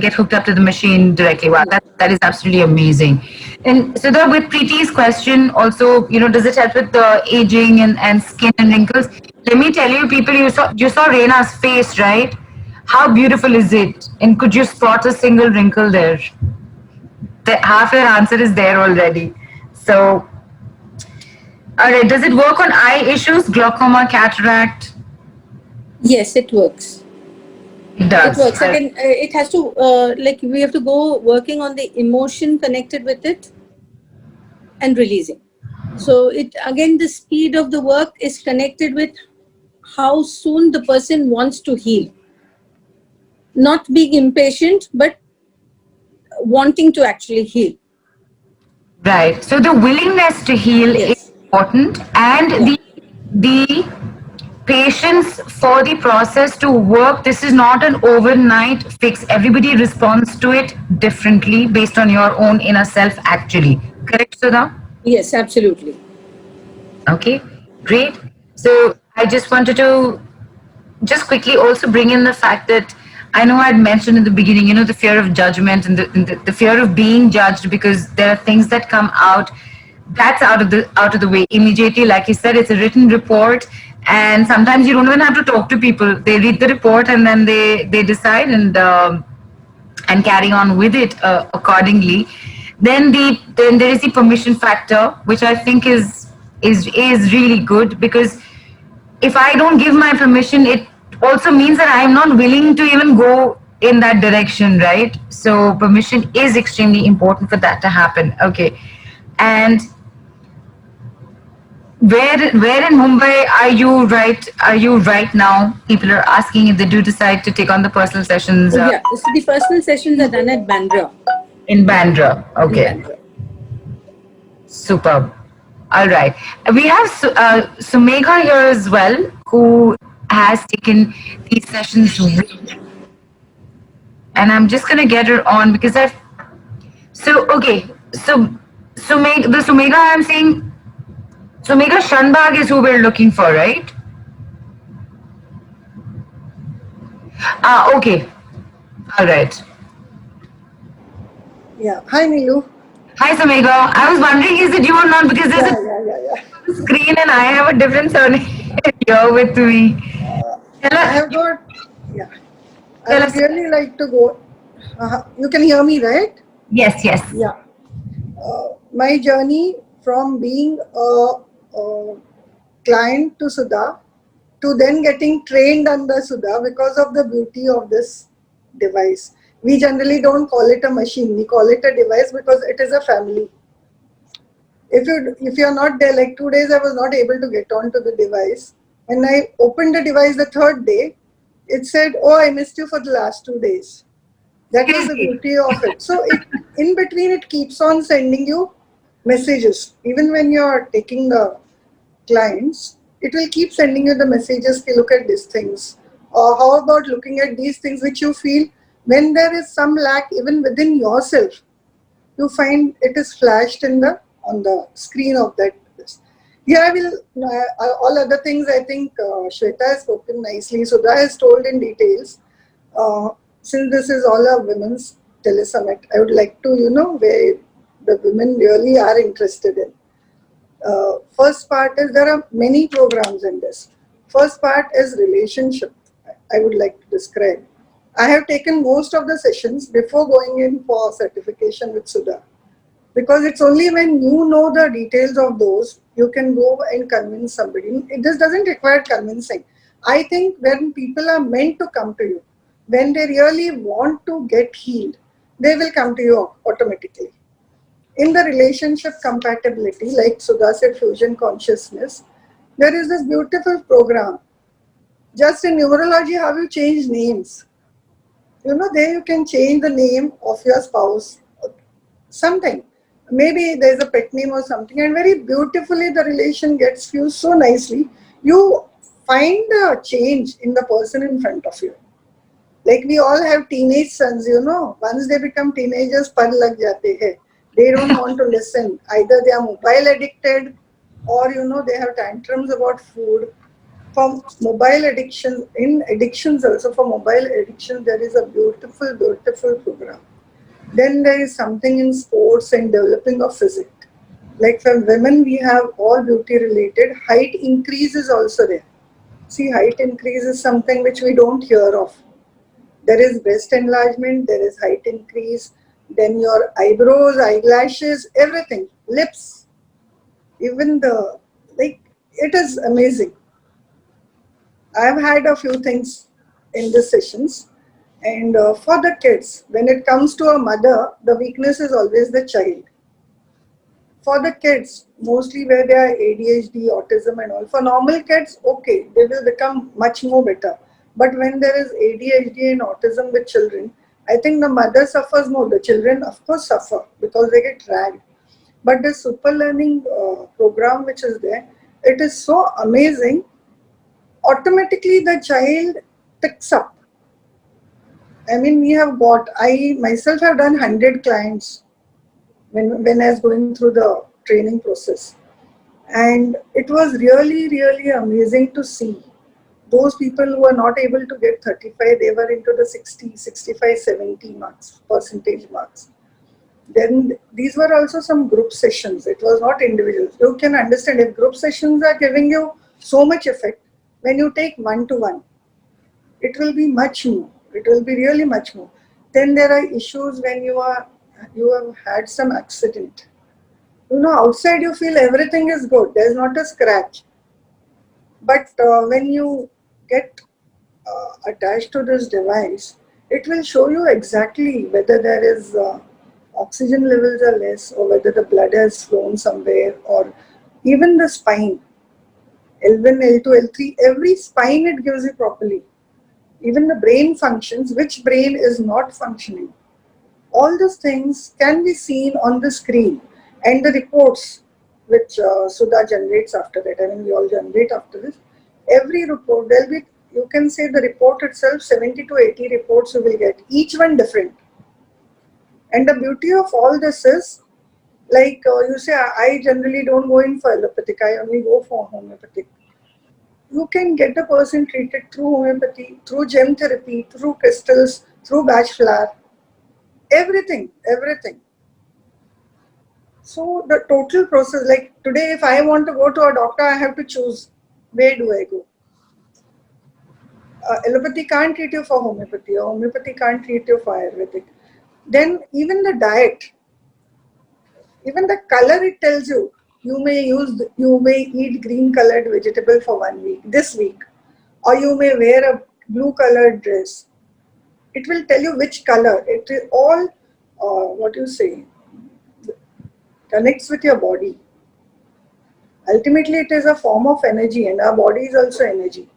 get hooked up to the machine directly. Wow, that is absolutely amazing. And Sudha, with Preeti's question also, does it help with the aging and skin and wrinkles? Let me tell you, people, you saw Reena's face, right? How beautiful is it? And could you spot a single wrinkle there? Half your answer is there already. So, all right, does it work on eye issues, glaucoma, cataract? Yes, it works. It does. It works. Again, it has to, we have to go working on the emotion connected with it and releasing. So again, the speed of the work is connected with how soon the person wants to heal. Not being impatient, but wanting to actually heal. Right. So the willingness to heal is important, and the patience for the process to work. This is not an overnight fix. Everybody responds to it differently based on your own inner self, actually. Correct, Sudha? Yes, absolutely. Okay, great. So I just wanted to just quickly also bring in the fact that I know I'd mentioned in the beginning, the fear of judgment and the fear of being judged, because there are things that come out that's out of the way immediately. Like you said, it's a written report, and sometimes you don't even have to talk to people. They read the report and then they decide and carry on with it accordingly. Then there is the permission factor, which I think is really good, because if I don't give my permission, it also means that I am not willing to even go in that direction, right? So permission is extremely important for that to happen. Okay, and where in Mumbai are you right? Are you right now? People are asking if they do decide to take on the personal sessions Yeah, so the personal sessions are done at Bandra. in Bandra. In Okay, Bandra. superb. All right. We have Sumegha here as well, who has taken these sessions with, and I'm just gonna get her on because I've okay. So Sumegha I'm saying Sumegha Shanbag is who we're looking for, right? Okay. All right. Yeah. Hi, Nilu. Hi Sumegha. I was wondering, is it you or not, because there's Yeah. a screen and I have a different surname here with me. Tell I us. have got, yeah. I Tell would us. really like to go. You can hear me, right? Yes, yes. Yeah. My journey from being a client to Sudha to then getting trained under Sudha because of the beauty of this device. We generally don't call it a machine, we call it a device because it is a family. If you're not there, like 2 days I was not able to get onto the device. When I opened the device the third day, it said, "Oh, I missed you for the last 2 days." That was the Seriously. beauty of it. So it in between it keeps on sending you messages. Even when you're taking the clients, it will keep sending you the messages. "Okay, look at these things. Or how about looking at these things which you feel when there is some lack even within yourself, you find it is flashed in the on the screen of that this. Yeah, I will all other things I think Shweta has spoken nicely. Sudha has told in details. uh, since this is all a women's Tele Summit, I would like to where the women really are interested in. First part is there are many programs in this. First part is relationship. I would like to describe. I have taken most of the sessions before going in for certification with Sudha, because it's only when you know the details of those you can go and convince somebody. This doesn't require convincing. I think when people are meant to come to you, when they really want to get healed, they will come to you automatically. In the relationship compatibility, like Sudha said, fusion consciousness, there is this beautiful program. Just in numerology, how you change names. There you can change the name of your spouse. Something. Maybe there's a pet name or something, and very beautifully the relation gets fused so nicely. You find a change in the person in front of you. Like we all have teenage sons, once they become teenagers, par lag jate hai. They don't want to listen. Either they are mobile addicted or, they have tantrums about food. For mobile addiction, in addictions also, for mobile addiction, there is a beautiful, beautiful program. Then there is something in sports and developing of physique. Like for women, we have all beauty related. Height increase is also there. See, height increase is something which we don't hear of. There is breast enlargement, there is height increase, then your eyebrows, eyelashes, everything, lips, even it is amazing. I've had a few things in the sessions. And for the kids, when it comes to a mother, the weakness is always the child. For the kids, mostly where they are ADHD, autism and all, for normal kids, okay, they will become much more better. But when there is ADHD and autism with children, I think the mother suffers more. The children, of course, suffer because they get dragged. But the super learning program which is there, it is so amazing. Automatically, the child picks up. I mean, I myself have done 100 clients. when I was going through the training process. And it was really, really amazing to see those people who were not able to get 35, they were into the 60, 65, 70 marks, percentage marks. Then these were also some group sessions. It was not individuals. You can understand if group sessions are giving you so much effect, when you take one-to-one, it will be much more. It will be really much more. Then there are issues when you have had some accident. Outside you feel everything is good. There is not a scratch. But when you get attached to this device, it will show you exactly whether there is oxygen levels are less, or whether the blood has flown somewhere, or even the spine, L1, L2, L3, every spine it gives you properly. Even the brain functions, which brain is not functioning. All these things can be seen on the screen, and the reports which Sudha generates after that. I mean, we all generate after this. Every report, there'll be, you can say the report itself, 70 to 80 reports you will get, each one different. And the beauty of all this is, like you say, I generally don't go in for allopathic, I only go for homeopathic. You can get the person treated through homeopathy, through gem therapy, through crystals, through batch flower, everything, everything. So the total process, like today, if I want to go to a doctor, I have to choose where do I go. Allopathy can't treat you for homeopathy, or homeopathy can't treat you for Ayurvedic. Then even the diet, even the color, it tells you, you may eat green colored vegetable for 1 week, this week, or you may wear a blue colored dress. It will tell you which color. It is all, what you say, connects with your body. Ultimately, it is a form of energy, and our body is also energy.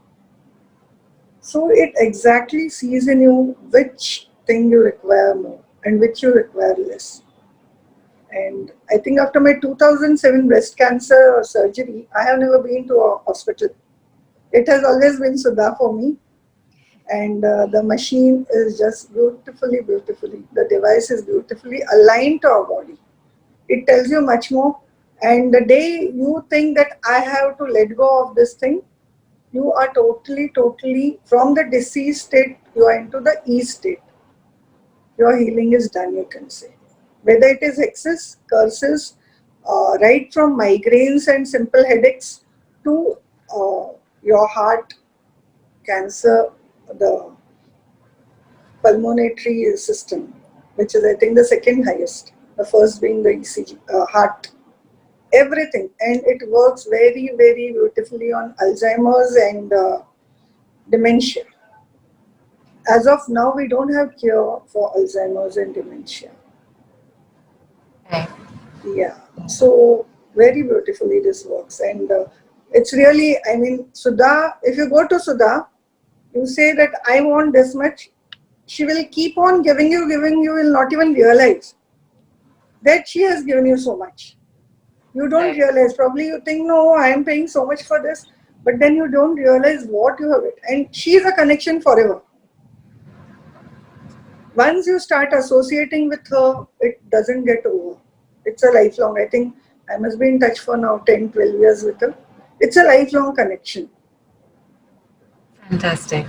So it exactly sees in you which thing you require more and which you require less. And I think after my 2007 breast cancer surgery, I have never been to a hospital. It has always been Sudha for me. And the machine is just beautifully, the device is beautifully aligned to our body. It tells you much more. And the day you think that I have to let go of this thing, you are totally from the disease state, you are into the ease state. Your healing is done, you can say. Whether it is excess, curses, right from migraines and simple headaches to your heart, cancer, the pulmonary system, which is, I think, the second highest. The first being the ECG, heart, everything. And it works very beautifully on Alzheimer's and dementia. As of now, we don't have cure for Alzheimer's and dementia. Right. Yeah, so very beautifully this works. And it's really, I mean, Sudha, if you go to Sudha, you say that I want this much, she will keep on giving you, will not even realize that she has given you so much. You don't Right. realize, probably you think, no, I am paying so much for this, but then you don't realize what you have it. And she is a connection forever. Once you start associating with her, it doesn't get over. It's a lifelong. I think I must be in touch for now 10, 12 years with her. It's a lifelong connection. Fantastic.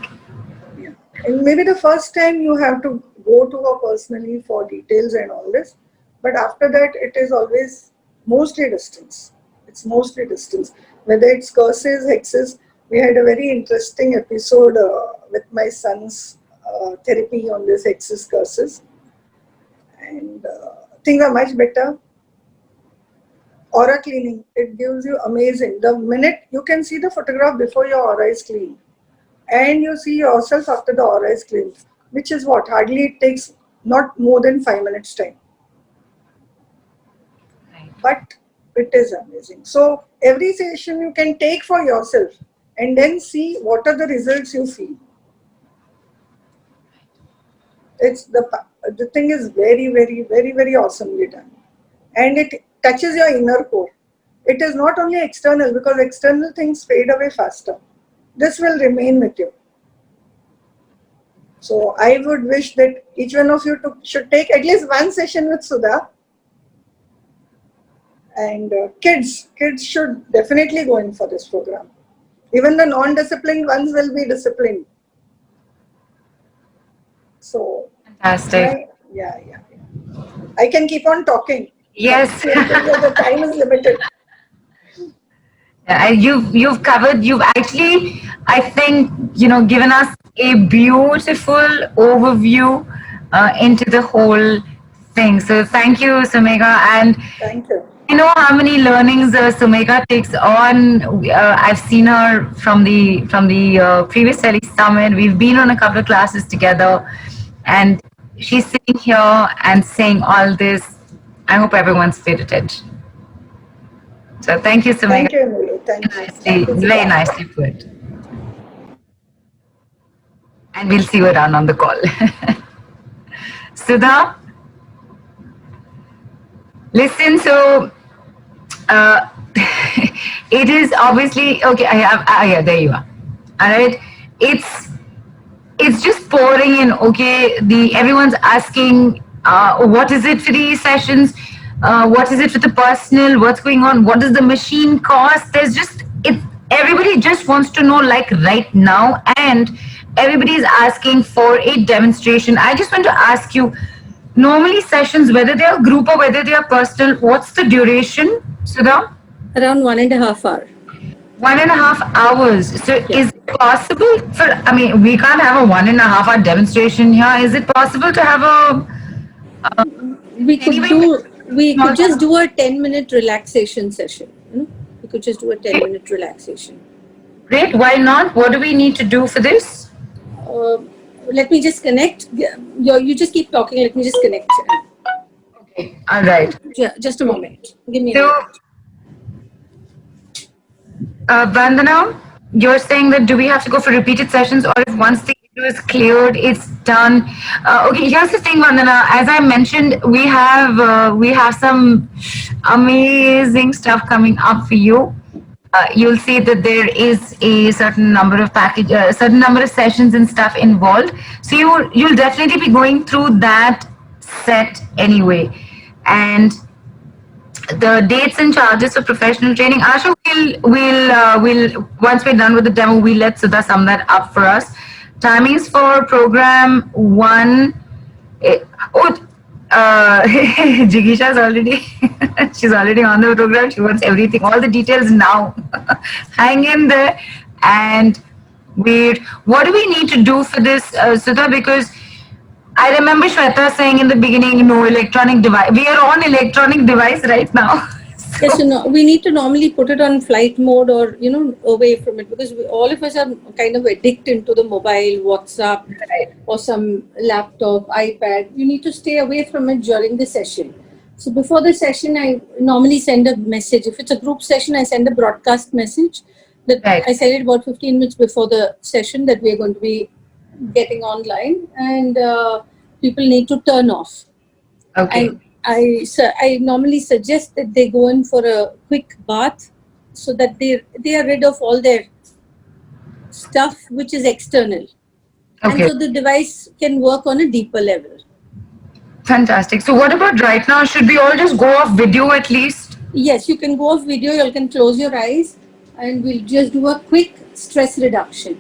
Yeah. And maybe the first time you have to go to her personally for details and all this. But after that, it is always mostly distance. It's mostly distance. Whether it's curses, hexes. We had a very interesting episode with my son's therapy on this hexes, curses. And things are much better. Aura cleaning, it gives you amazing. The minute you can see the photograph before your aura is clean, and you see yourself after the aura is clean, which is what hardly it takes not more than 5 minutes time. Right. But it is amazing. So every session you can take for yourself and then see what are the results you feel. It's the thing is very awesomely done, and it touches your inner core. It is not only external, because external things fade away faster. This will remain with you. So I would wish that each one of you should take at least one session with Sudha, And kids should definitely go in for this program. Even the non-disciplined ones will be disciplined. So, Fantastic. yeah. I can keep on talking, but Yes. the time is limited. You've covered. You've actually, I think, given us a beautiful overview into the whole thing. So thank you, Sumega. And Thank you. you know how many learnings Sumega takes on. I've seen her from the previous Tele Summit. We've been on a couple of classes together, and she's sitting here and saying all this. I hope everyone's paid attention. So thank you, Sumega. Thank you, Emily. Thank you. Nicely, very nicely put. And we'll see you around on the call. Sudha, listen. So uh, it is obviously okay. I have. Yeah, there you are. All right. It's just pouring in. Okay. The everyone's asking, what is it for these sessions? What is it for the personal? What's going on? What does the machine cost? There's just it. Everybody just wants to know, like right now, and everybody is asking for a demonstration. I just want to ask you. Normally, sessions, whether they are group or whether they are personal, what's the duration, Sudha? Around 1.5 hours. 1.5 hours. So Yeah. is it possible for, I mean, we can't have a 1.5 hour demonstration here. Is it possible to have a, We could anyway, do. We small could just do a 10-minute relaxation session. We could just do a 10-minute relaxation. great, why not? What do we need to do for this? Uh, Let me just connect. You just keep talking. Let me just connect. Okay, all right. Just a moment. Give me a So, minute. Vandana, you're saying that do we have to go for repeated sessions, or if once the issue is cleared, it's done? Okay, here's the thing, Vandana. As I mentioned, we have some amazing stuff coming up for you. You'll see that there is a certain number of certain number of sessions and stuff involved. So you'll definitely be going through that set anyway, and the dates and charges for professional training. Asha, will once we're done with the demo, we'll let Sudha sum that up for us. Timings for program one. eh, Oh, Jigisha's already she's already on the program. She wants everything, all the details now. Hang in there, and wait. What do we need to do for this, Sudha? Because I remember Shweta saying in the beginning, no electronic device. We are on electronic device right now. Yes, we need to normally put it on flight mode or away from it, because all of us are kind of addicted to the mobile, WhatsApp, Right. or some laptop, iPad. You need to stay away from it during the session. So before the session, I normally send a message. If it's a group session, I send a broadcast message that Right. I send it about 15 minutes before the session that we are going to be getting online, and people need to turn off. Okay. And I normally suggest that they go in for a quick bath, so that they are rid of all their stuff which is external, and Okay. so the device can work on a deeper level. Fantastic. So what about right now? Should we all just go off video at least? Yes, you can go off video. You can close your eyes, and we'll just do a quick stress reduction.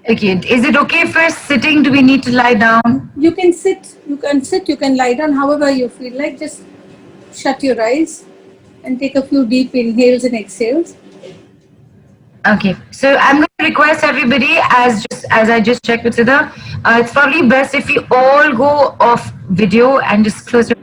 Okay. Is it okay if we're sitting? Do we need to lie down? You can sit. You can lie down. However you feel like. Just shut your eyes and take a few deep inhales and exhales. Okay, so I'm going to request everybody, as I just checked with Sudha, it's probably best if you all go off video and just close your.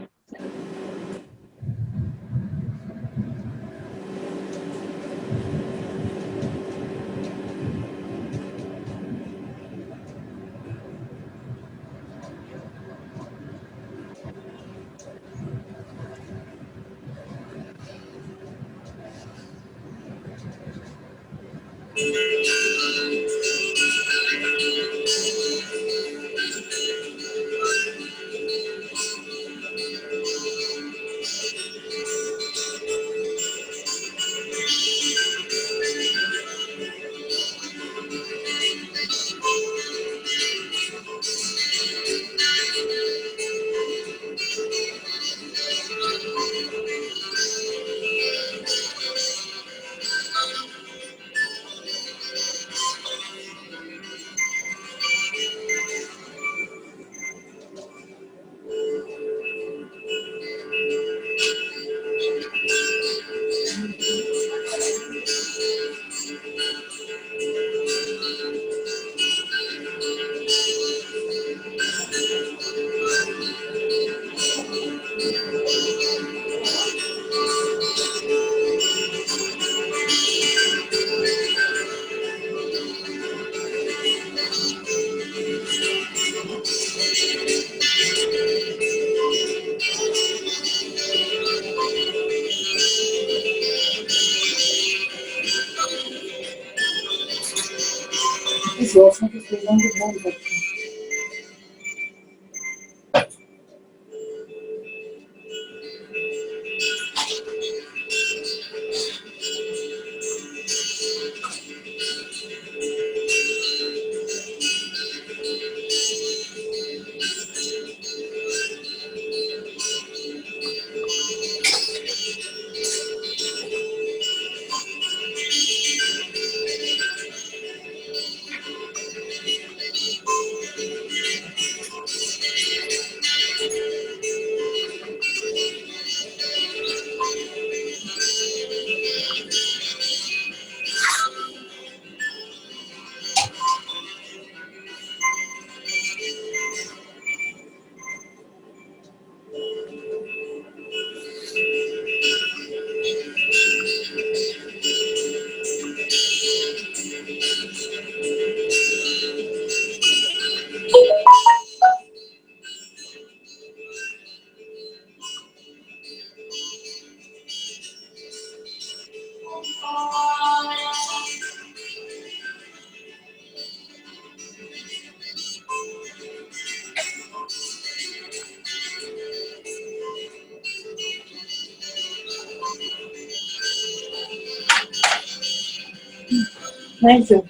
Nice. Nice.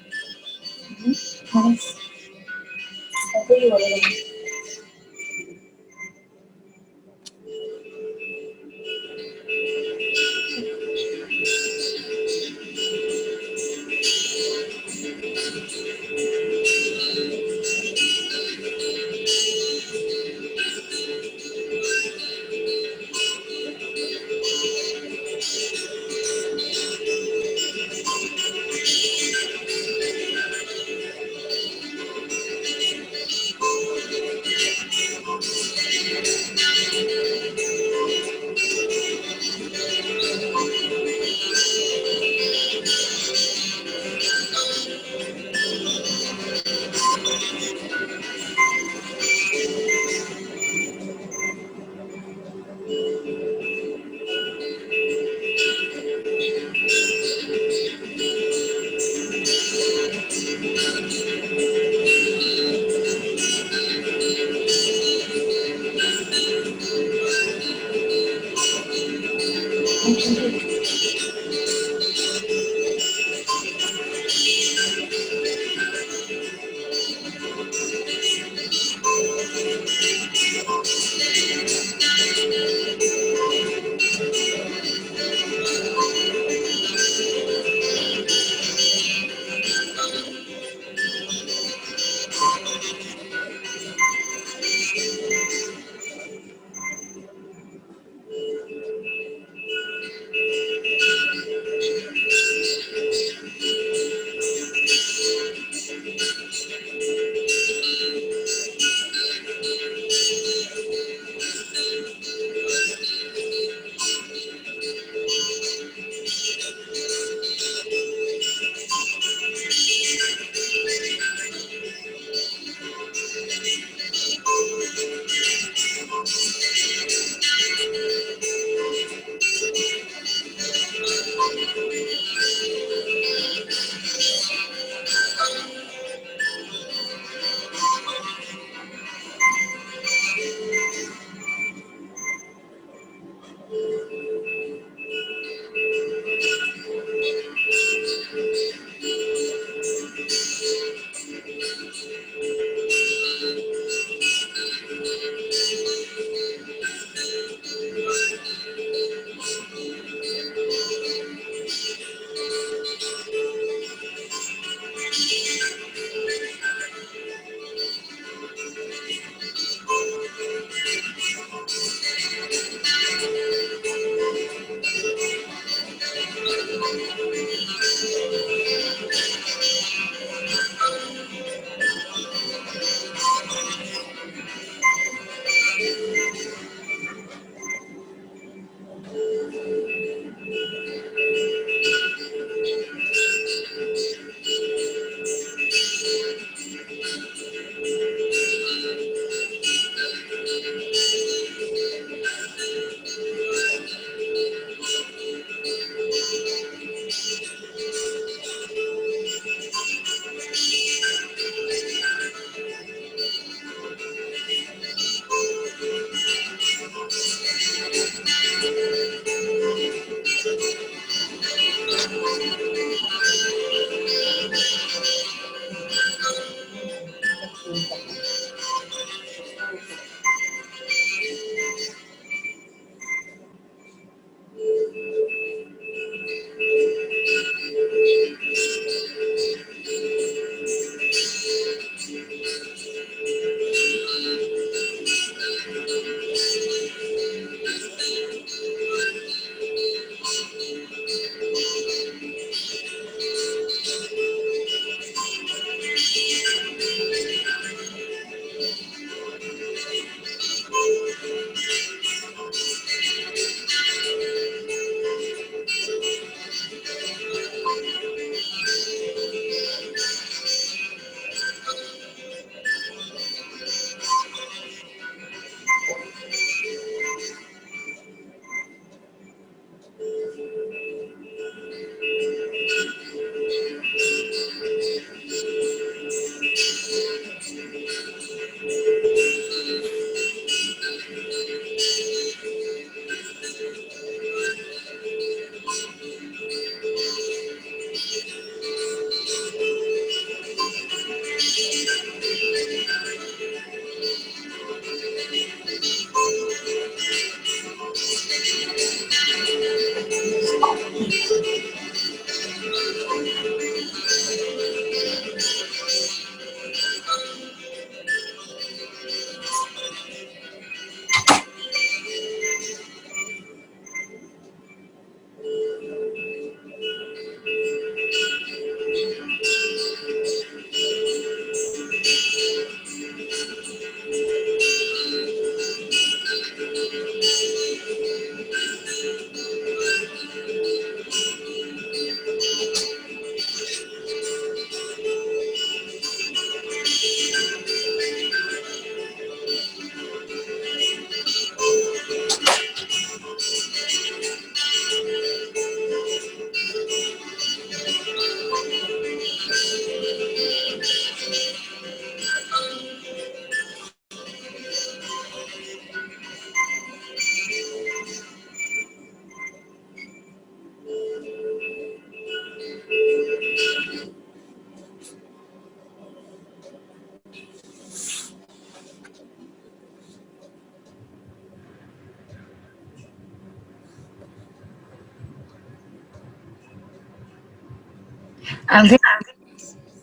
I'm going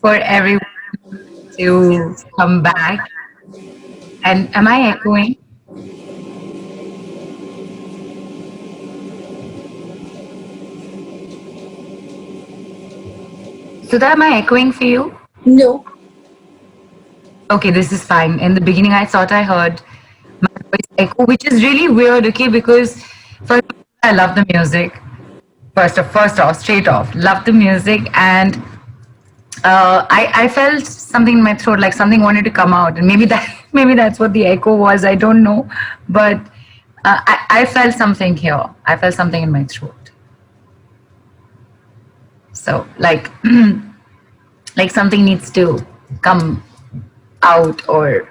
for everyone to come back. And am I echoing? Sudha, am I echoing for you? No. Okay, this is fine. In the beginning, I thought I heard my voice echo, which is really weird, okay, because first of all, I love the music. First off, straight off, love the music. And I felt something in my throat, like something wanted to come out. And maybe maybe that's what the echo was. I don't know. But I felt something here. I felt something in my throat. So like something needs to come out or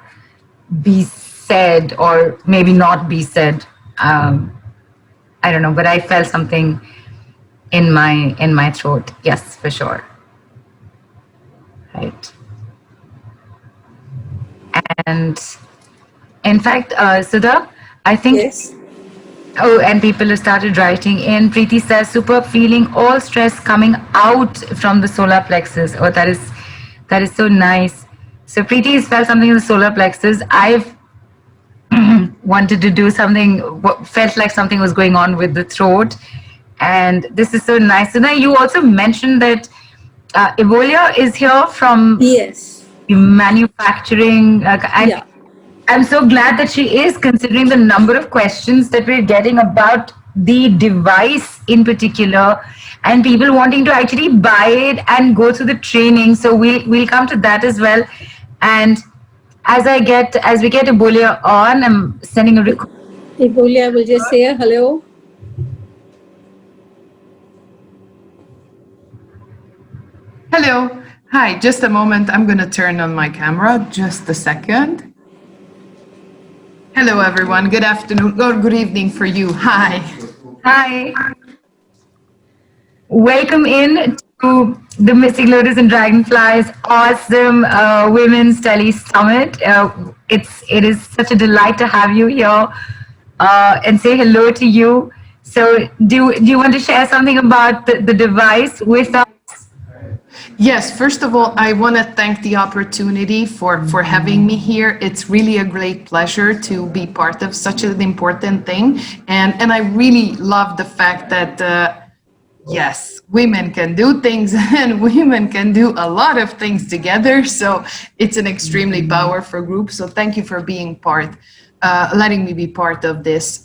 be said or maybe not be said. I don't know, but I felt something in my throat. Yes, for sure. Right. And in fact, Sudha, I think. Yes. Oh, and people have started writing in. Preeti says, superb feeling, all stress coming out from the solar plexus. Oh, that is so nice. So Preeti has felt something in the solar plexus. I've wanted to do something, felt like something was going on with the throat. And this is so nice. So now you also mentioned that Evolia is here from Yes. manufacturing. Yeah. I'm so glad that she is, considering the number of questions that we're getting about the device in particular, and people wanting to actually buy it and go through the training. So we'll come to that as well. And as we get Ebola on, I'm sending a request. Ebola will just say hello. Hello. Hi, just a moment. I'm going to turn on my camera. Just a second. Hello, everyone. Good afternoon or good evening for you. Hi. Hi. Welcome in to the Mystic Lotus and Dragonflies Awesome Women's Tele Summit. It is such a delight to have you here and say hello to you. So do you want to share something about the device with us? Yes, first of all, I want to thank the opportunity for having me here. It's really a great pleasure to be part of such an important thing. And I really love the fact that, yes, women can do things and women can do a lot of things together. So it's an extremely powerful group. So thank you for being letting me be part of this.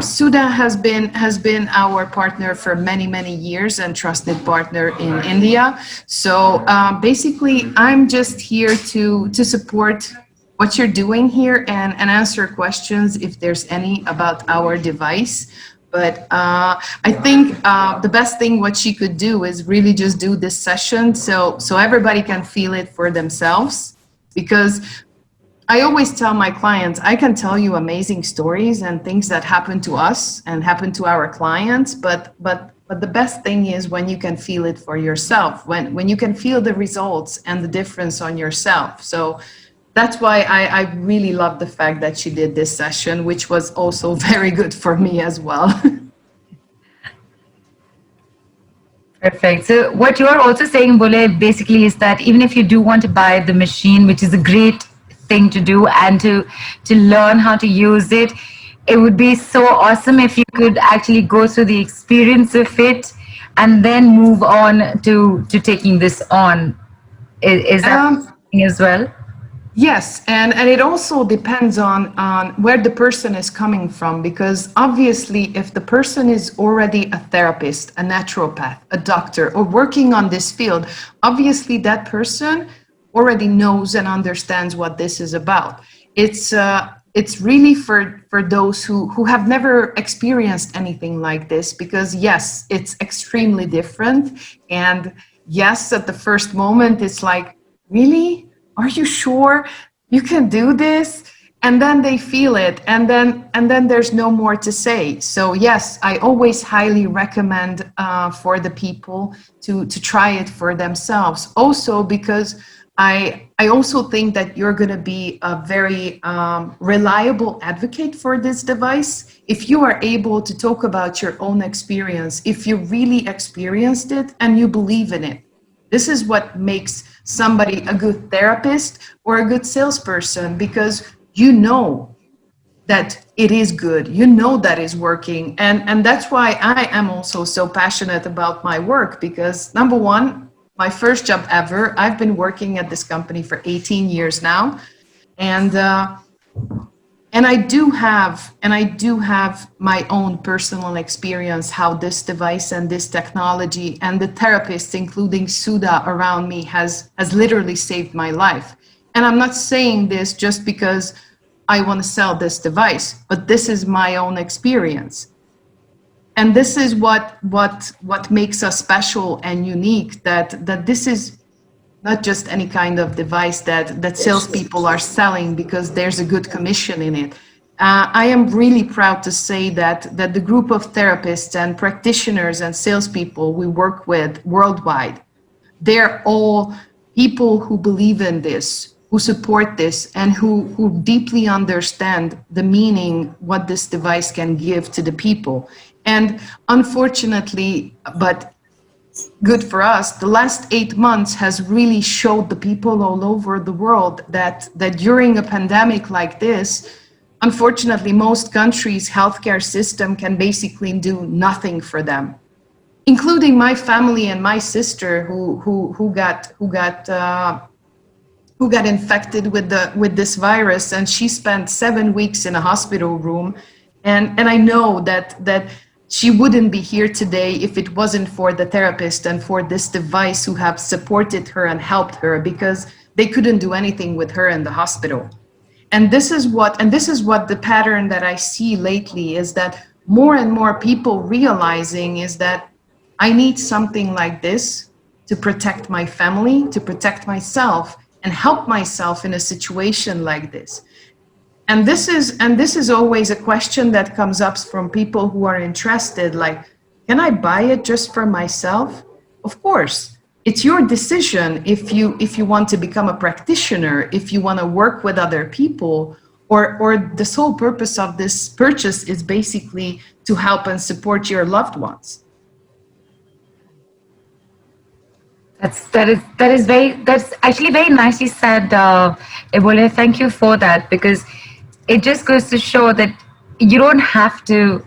Sudha has been our partner for many years and trusted partner in India. So basically, I'm just here to support what you're doing here and answer questions if there's any about our device. But I think the best thing what she could do is really just do this session so everybody can feel it for themselves, because I always tell my clients, I can tell you amazing stories and things that happen to us and happen to our clients, but the best thing is when you can feel it for yourself, when you can feel the results and the difference on yourself. So that's why I really love the fact that she did this session, which was also very good for me as well. Perfect. So what you are also saying, Bole, basically is that even if you do want to buy the machine, which is a great thing to do, and to learn how to use it, it would be so awesome if you could actually go through the experience of it and then move on to taking this on. Is that as well? Yes, and it also depends on where the person is coming from, because obviously if the person is already a therapist, a naturopath, a doctor, or working on this field, obviously that person already knows and understands what this is about. It's really for those who have never experienced anything like this, because yes, it's extremely different. And yes, at the first moment, it's like, really? Are you sure you can do this? And then they feel it, and then there's no more to say. So yes, I always highly recommend for the people to try it for themselves. Also because I also think that you're going to be a very reliable advocate for this device if you are able to talk about your own experience, if you really experienced it and you believe in it. This is what makes somebody a good therapist or a good salesperson, because you know that it is good, you know that is working. And that's why I am also so passionate about my work, because number one, my first job ever, I've been working at this company for 18 years now. And I do have my own personal experience how this device and this technology and the therapists, including Sudha around me, has literally saved my life. And I'm not saying this just because I want to sell this device, but this is my own experience. And this is what makes us special and unique, that this is not just any kind of device that salespeople are selling because there's a good commission in it. I am really proud to say that the group of therapists and practitioners and salespeople we work with worldwide, they're all people who believe in this, who support this, and who deeply understand the meaning what this device can give to the people. And unfortunately, but good for us, the last 8 months has really showed the people all over the world that during a pandemic like this, unfortunately, most countries' healthcare system can basically do nothing for them, including my family and my sister who got infected with this virus, and she spent 7 weeks in a hospital room. And I know that she wouldn't be here today if it wasn't for the therapist and for this device who have supported her and helped her, because they couldn't do anything with her in the hospital. And this is what the pattern that I see lately is, that more and more people realizing is that I need something like this to protect my family, to protect myself, and help myself in a situation like this. And this is always a question that comes up from people who are interested, like, can I buy it just for myself? Of course, it's your decision if you want to become a practitioner, if you want to work with other people, or the sole purpose of this purchase is basically to help and support your loved ones. That's actually very nicely said, Ebola. Thank you for that, because it just goes to show that you don't have to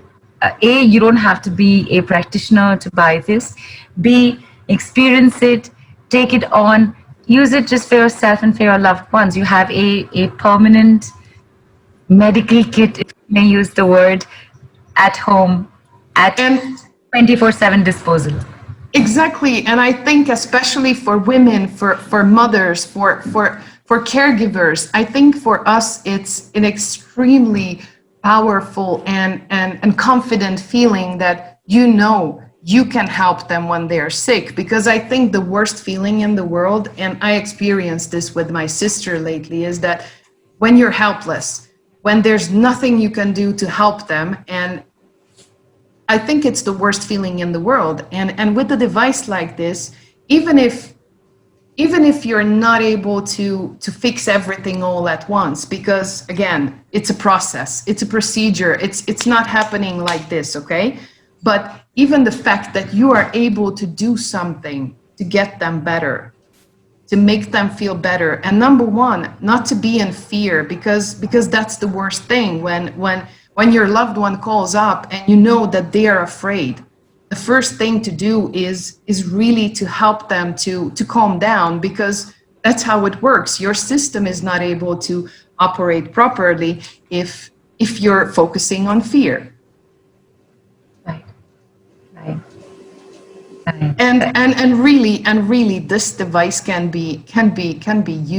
you don't have to be a practitioner to buy this. B, experience it, take it on, use it just for yourself and for your loved ones. You have a permanent medical kit, if you may use the word, at home at 24/7 disposal. Exactly. And I think especially for women, for mothers, for caregivers, I think for us, it's an extremely powerful and confident feeling that you can help them when they're sick. Because I think the worst feeling in the world, and I experienced this with my sister lately, is that when you're helpless, when there's nothing you can do to help them, and I think it's the worst feeling in the world. And with a device like this, even if you're not able to fix everything all at once, because again, it's a process, it's a procedure, it's not happening like this, okay? But even the fact that you are able to do something to get them better, to make them feel better, and number one, not to be in fear, because that's the worst thing when your loved one calls up and you know that they are afraid. The first thing to do is really to help them to calm down, because that's how it works. Your system is not able to operate properly if you're focusing on fear. Right. And really this device can be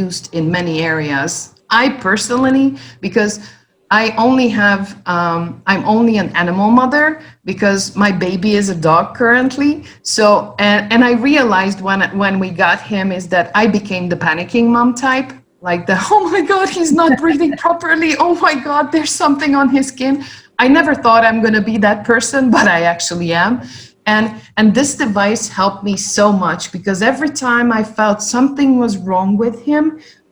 used in many areas. I personally, because I'm only an animal mother, because my baby is a dog currently. So, and I realized when we got him is that I became the panicking mom type, like oh my God, he's not breathing properly. Oh my God, there's something on his skin. I never thought I'm going to be that person, but I actually am. And this device helped me so much, because every time I felt something was wrong with him,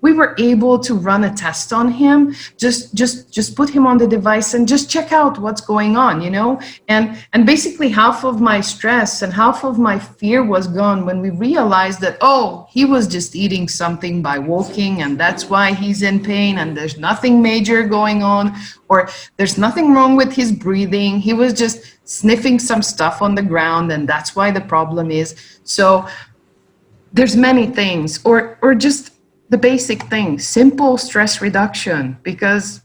we were able to run a test on him, just put him on the device and just check out what's going on, you know? And basically half of my stress and half of my fear was gone when we realized that, oh, he was just eating something by walking, and that's why he's in pain, and there's nothing major going on, or there's nothing wrong with his breathing. He was just sniffing some stuff on the ground, and that's why the problem is. So there's many things, or just the basic things, simple stress reduction, because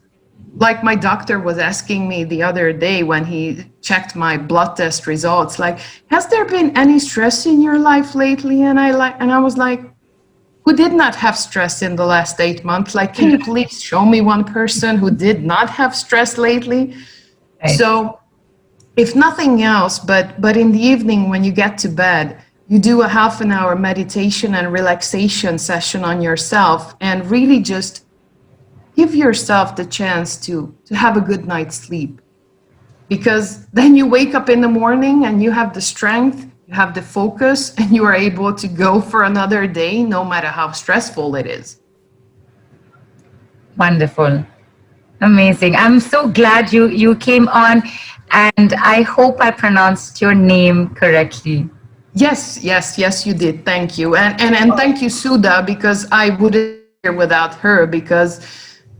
like my doctor was asking me the other day when he checked my blood test results, like, has there been any stress in your life lately? And I was like, who did not have stress in the last 8 months? Like, can you please show me one person who did not have stress lately? Right. So if nothing else, but in the evening when you get to bed, you do a half an hour meditation and relaxation session on yourself, and really just give yourself the chance to have a good night's sleep. Because then you wake up in the morning and you have the strength, you have the focus, and you are able to go for another day, no matter how stressful it is. Wonderful. Amazing. I'm so glad you came on, and I hope I pronounced your name correctly. Yes, you did. Thank you. And thank you, Sudha, because I wouldn't be here without her, because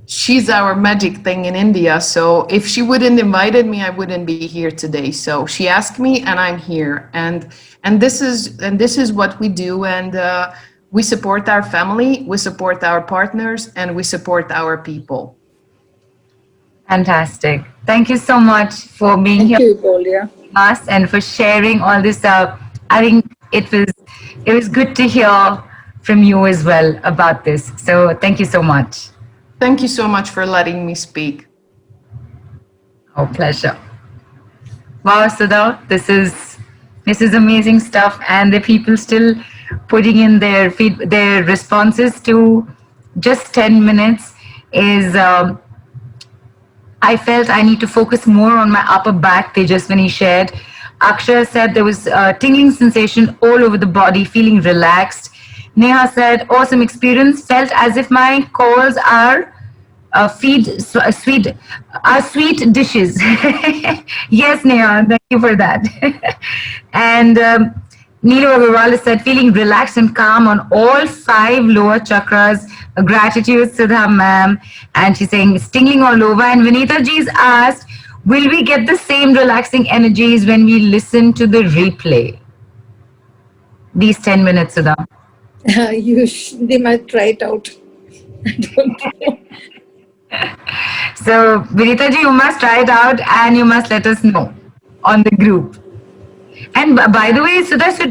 she's our magic thing in India. So if she wouldn't invited me, I wouldn't be here today. So she asked me, and I'm here. And this is what we do. And we support our family, we support our partners, and we support our people. Fantastic. Thank you so much for being Thank here you, Bolia. with us and for sharing all this. I think it was good to hear from you as well about this. So thank you so much. Thank you so much for letting me speak. Oh, pleasure. Wow, Sudha, this is amazing stuff, and the people still putting in their responses to just 10 minutes is. I felt I need to focus more on my upper back. Tejaswini shared. Akshay said there was a tingling sensation all over the body, feeling relaxed. Neha said, awesome experience. Felt as if my calls are sweet dishes. Yes, Neha, thank you for that. And Neelu Agarwal said, feeling relaxed and calm on all 5 lower chakras. Gratitude, Sudha ma'am. And she's saying, it's tingling all over. And Vinita ji's asked, will we get the same relaxing energies when we listen to the replay? These 10 minutes, Sudha. They might try it out. I don't know. So, Vinita ji, you must try it out and you must let us know on the group. And by the way, Sudha, so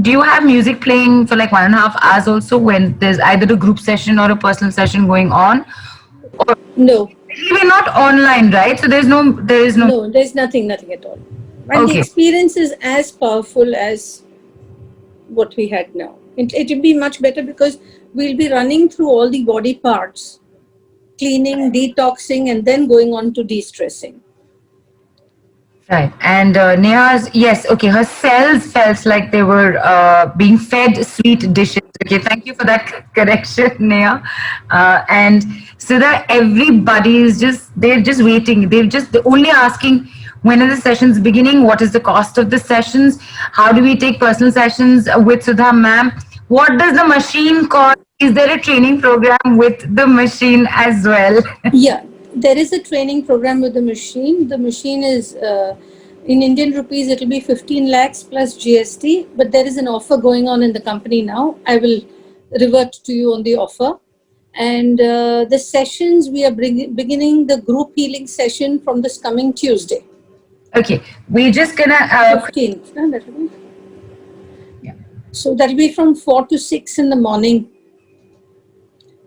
do you have music playing for like 1.5 hours also when there's either a group session or a personal session going on? Or No. we're not online, right? So there is no. No, there's nothing at all. And the experience is as powerful as what we had now. It will be much better because we'll be running through all the body parts, cleaning, detoxing, and then going on to de-stressing. Right. And Neha's, yes, okay, her cells felt like they were being fed sweet dishes. Okay, thank you for that correction, Neha. And so that everybody is they're just waiting. They're only asking, when are the sessions beginning? What is the cost of the sessions? How do we take personal sessions with Sudha ma'am? What does the machine cost? Is there a training program with the machine as well? Yeah. There is a training program with the machine. The machine is, in Indian rupees, it will be 15 lakhs plus GST. But there is an offer going on in the company now. I will revert to you on the offer. And the sessions, we are beginning the group healing session from this coming Tuesday. Okay, we're just gonna 15th. That will be. Yeah. So that will be from 4 to 6 in the morning.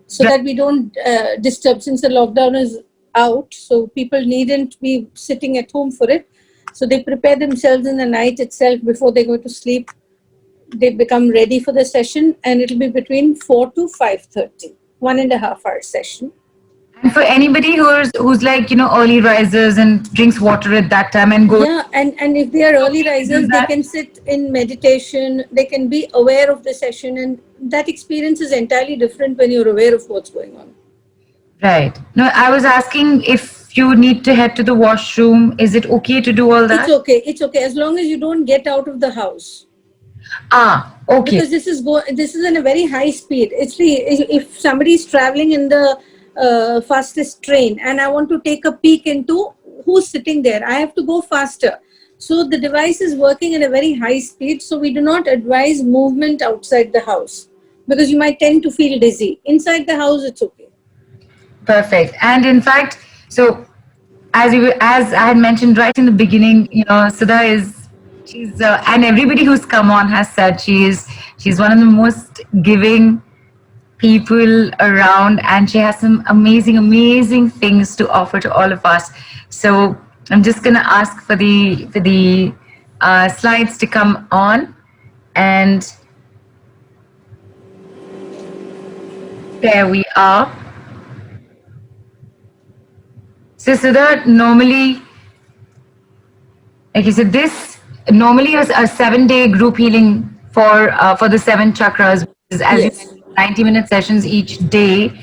So that we don't disturb, since the lockdown is out, so people needn't be sitting at home for it. So they prepare themselves in the night itself before they go to sleep. They become ready for the session, and it'll be between 4 to 5:30, 1.5 hour session. And for anybody who's like, early risers and drinks water at that time and goes. Yeah, and if they are early risers, they can sit in meditation, they can be aware of the session, and that experience is entirely different when you're aware of what's going on. Right. No, I was asking if you need to head to the washroom, is it okay to do all that? It's okay as long as you don't get out of the house. Okay. Because this is in a very high speed. If somebody is traveling in the fastest train and I want to take a peek into who's sitting there, I have to go faster. So the device is working at a very high speed. So we do not advise movement outside the house because you might tend to feel dizzy. Inside the house, it's okay. Perfect. And in fact, so as I had mentioned right in the beginning, Sudha she's and everybody who's come on has said she's one of the most giving people around, and she has some amazing things to offer to all of us. So I'm just gonna ask for the slides to come on, and there we are. So Sudha, normally, like you said, this normally is a 7-day group healing for the 7 chakras, which is, as you said, 90-minute sessions each day,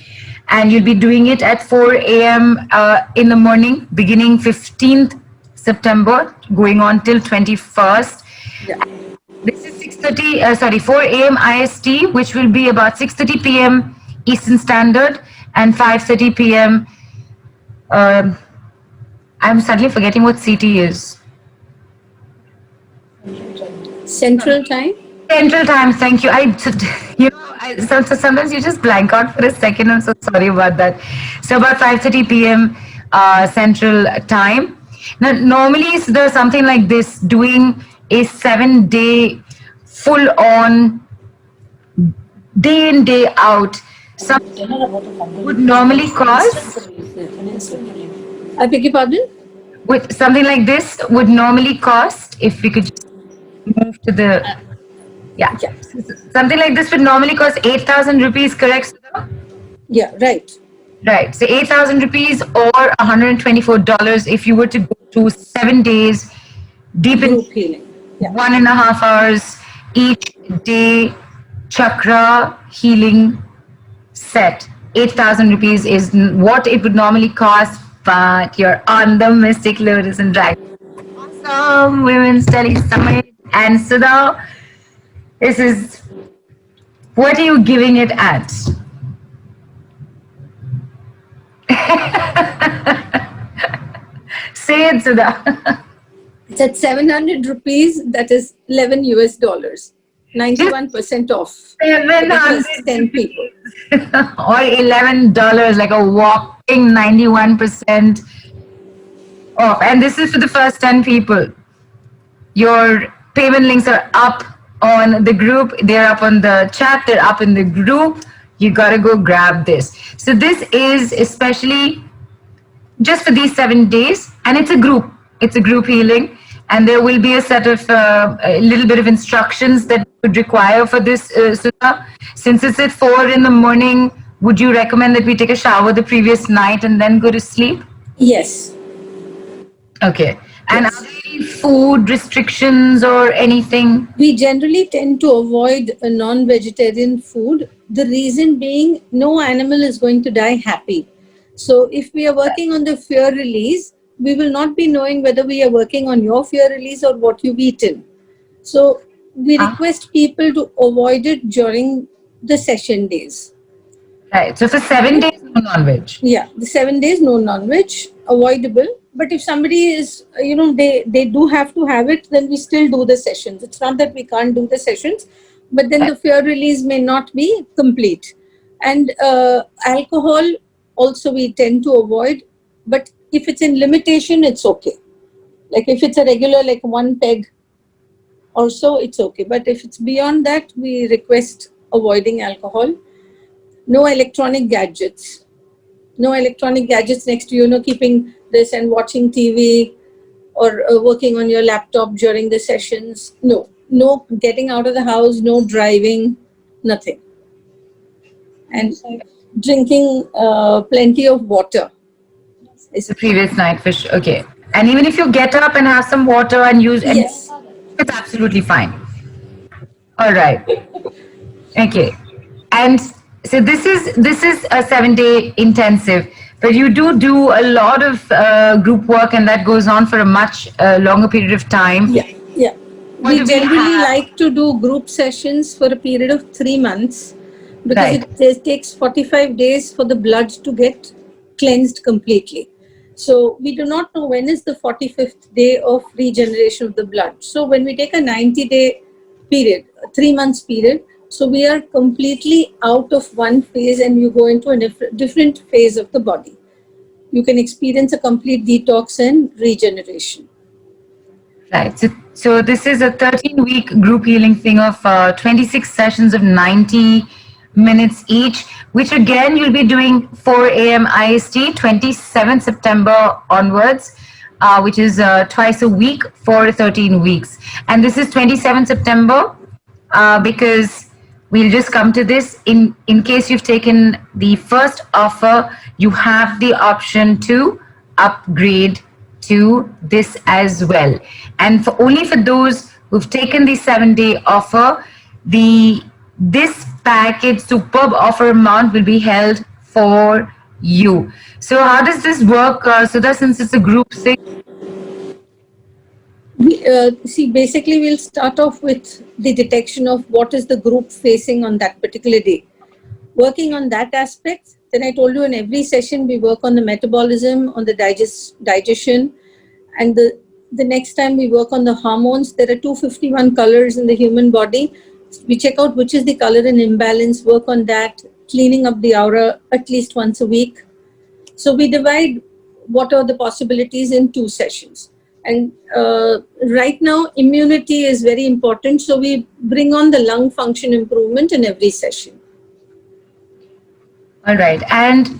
and you'll be doing it at 4 a.m. In the morning, beginning 15th September, going on till 21st. Yeah. This is 4 a.m. IST, which will be about 6:30 p.m. Eastern Standard and 5:30 p.m. I'm suddenly forgetting what CT is. Central time? Central time, thank you. Sometimes you just blank out for a second. I'm so sorry about that. So about 5:30 p.m. Central time. Now, normally there's something like this, doing a 7-day full-on, day in, day out. Something would normally cost. I beg your pardon? With something like this would normally cost, if we could just move to the, yeah. Something like this would normally cost 8,000 rupees, correct, Sudha? Yeah, right. Right. So 8,000 rupees or $124 if you were to go through 7 days, deep in Group healing. Yeah. 1.5 hours each day, chakra healing set. 8,000 rupees is what it would normally cost, but you're on the Mystic Lotus and Dragon Awesome Women's Tele Summit. And Sudha, this is, what are you giving it at? Say it, Sudha. It's at 700 rupees, that is 11 US dollars. 91% off. 700 10 people. Or $11, like a whopping 91% off. And this is for the first 10 people. Your payment links are up on the group. They're up on the chat. They're up in the group. You got to go grab this. So this is especially just for these 7 days. And it's a group. It's a group healing. And there will be a set of a little bit of instructions that would require for this, Sudha. Since it's at 4 in the morning, would you recommend that we take a shower the previous night and then go to sleep? Yes. Okay. And are there any food restrictions or anything? We generally tend to avoid a non-vegetarian food. The reason being, no animal is going to die happy. So if we are working on the fear release, we will not be knowing whether we are working on your fear release or what you've eaten. So we request people to avoid it during the session days. Right. So for 7 days, no non-veg. Yeah, the 7 days, no non-veg, avoidable. But if somebody is, they do have to have it, then we still do the sessions. It's not that we can't do the sessions, but then the fear release may not be complete. And alcohol also we tend to avoid, but if it's in limitation, it's okay. Like if it's a regular, like 1 peg or so, it's okay. But if it's beyond that, we request avoiding alcohol. No electronic gadgets. No electronic gadgets next to you, keeping this and watching TV or working on your laptop during the sessions. No getting out of the house, no driving, nothing. And drinking plenty of water. It's the previous night fish. Okay. And even if you get up and have some water and use, and Yes. it's absolutely fine. All right. Okay. And so this is a 7-day intensive, but you do a lot of group work, and that goes on for a much longer period of time. Yeah, yeah. What We do we generally have? like to do group sessions for a period of 3 months because Right. it takes 45 days for the blood to get cleansed completely. So we do not know when is the 45th day of regeneration of the blood. So when we take a 90-day period, a 3 months period, so we are completely out of one phase and you go into a different phase of the body. You can experience a complete detox and regeneration. Right. So this is a 13-week group healing thing of 26 sessions of 90 minutes each, which again you'll be doing 4 a.m. IST, 27 September onwards, which is twice a week for 13 weeks. And this is 27 September because we'll just come to this. In case you've taken the first offer, you have the option to upgrade to this as well. And only for those who've taken the 7-day offer, this package superb offer amount will be held for you. So how does this work, Sudha, since it's a group thing? Basically, we'll start off with the detection of what is the group facing on that particular day. Working on that aspect, then I told you in every session we work on the metabolism, on the digestion, and the next time we work on the hormones. There are 251 colors in the human body. We check out which is the color in imbalance, work on that, cleaning up the aura at least once a week. So we divide what are the possibilities in 2 sessions. And right now, immunity is very important. So we bring on the lung function improvement in every session. All right. And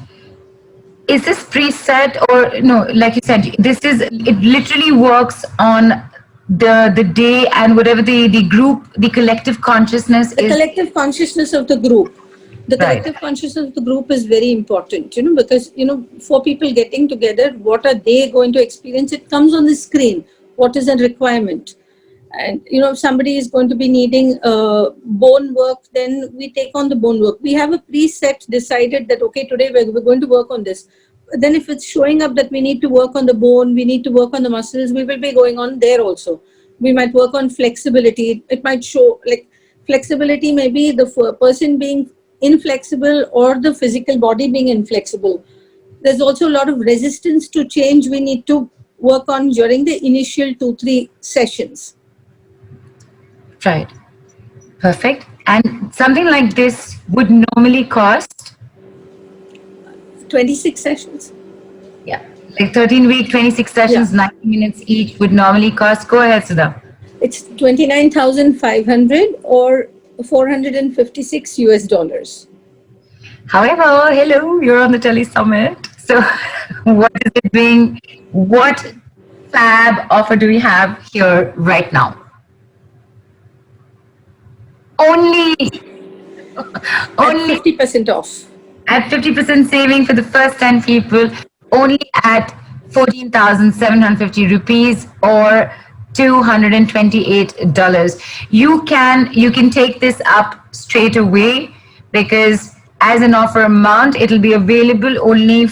is this preset or no, like you said, it literally works on the day and whatever the group, the collective consciousness The is. collective consciousness of the group. The Right. collective consciousness of the group is very important, because, for people getting together, what are they going to experience? It comes on the screen. What is a requirement? And, if somebody is going to be needing bone work, then we take on the bone work. We have a preset decided that, okay, today we're going to work on this. Then if it's showing up that we need to work on the bone, we need to work on the muscles, we will be going on there also. We might work on flexibility. It might show, like, flexibility may be the person being inflexible or the physical body being inflexible. There's also a lot of resistance to change we need to work on during the initial 2-3 sessions. Right. Perfect. And something like this would normally cost? 26 sessions. Yeah. Like 13-week, 26 sessions, 90 minutes each would normally cost. Go ahead, Sudha. It's 29,500 or $456 US. However, hello, you're on the Tele Summit. So what is it being? What fab offer do we have here right now? Only 50% off. At 50% saving for the first 10 people, only at 14,750 rupees or $228. You can take this up straight away because as an offer amount, it'll be available only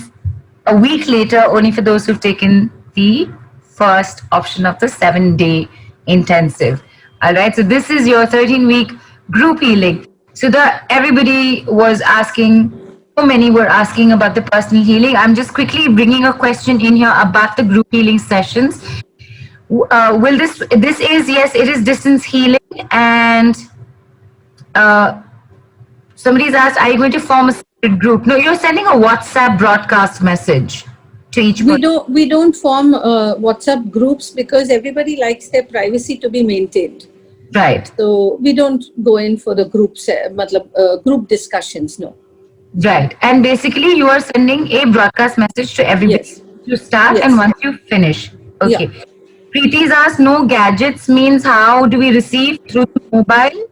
a week later, only for those who've taken the first option of the 7-day intensive. All right, so this is your 13-week group healing. So everybody was asking, so many were asking about the personal healing. I'm just quickly bringing a question in here about the group healing sessions. Will this is, yes, it is distance healing, and somebody's asked, are you going to form a separate group? No, you're sending a WhatsApp broadcast message to each person. We don't form WhatsApp groups because everybody likes their privacy to be maintained. Right. So we don't go in for the group discussions, no. Right. And basically you are sending a broadcast message to everybody. Yes. You start and once you finish. Okay. Yeah. Preeti's asked, no gadgets means how do we receive? Through the mobile?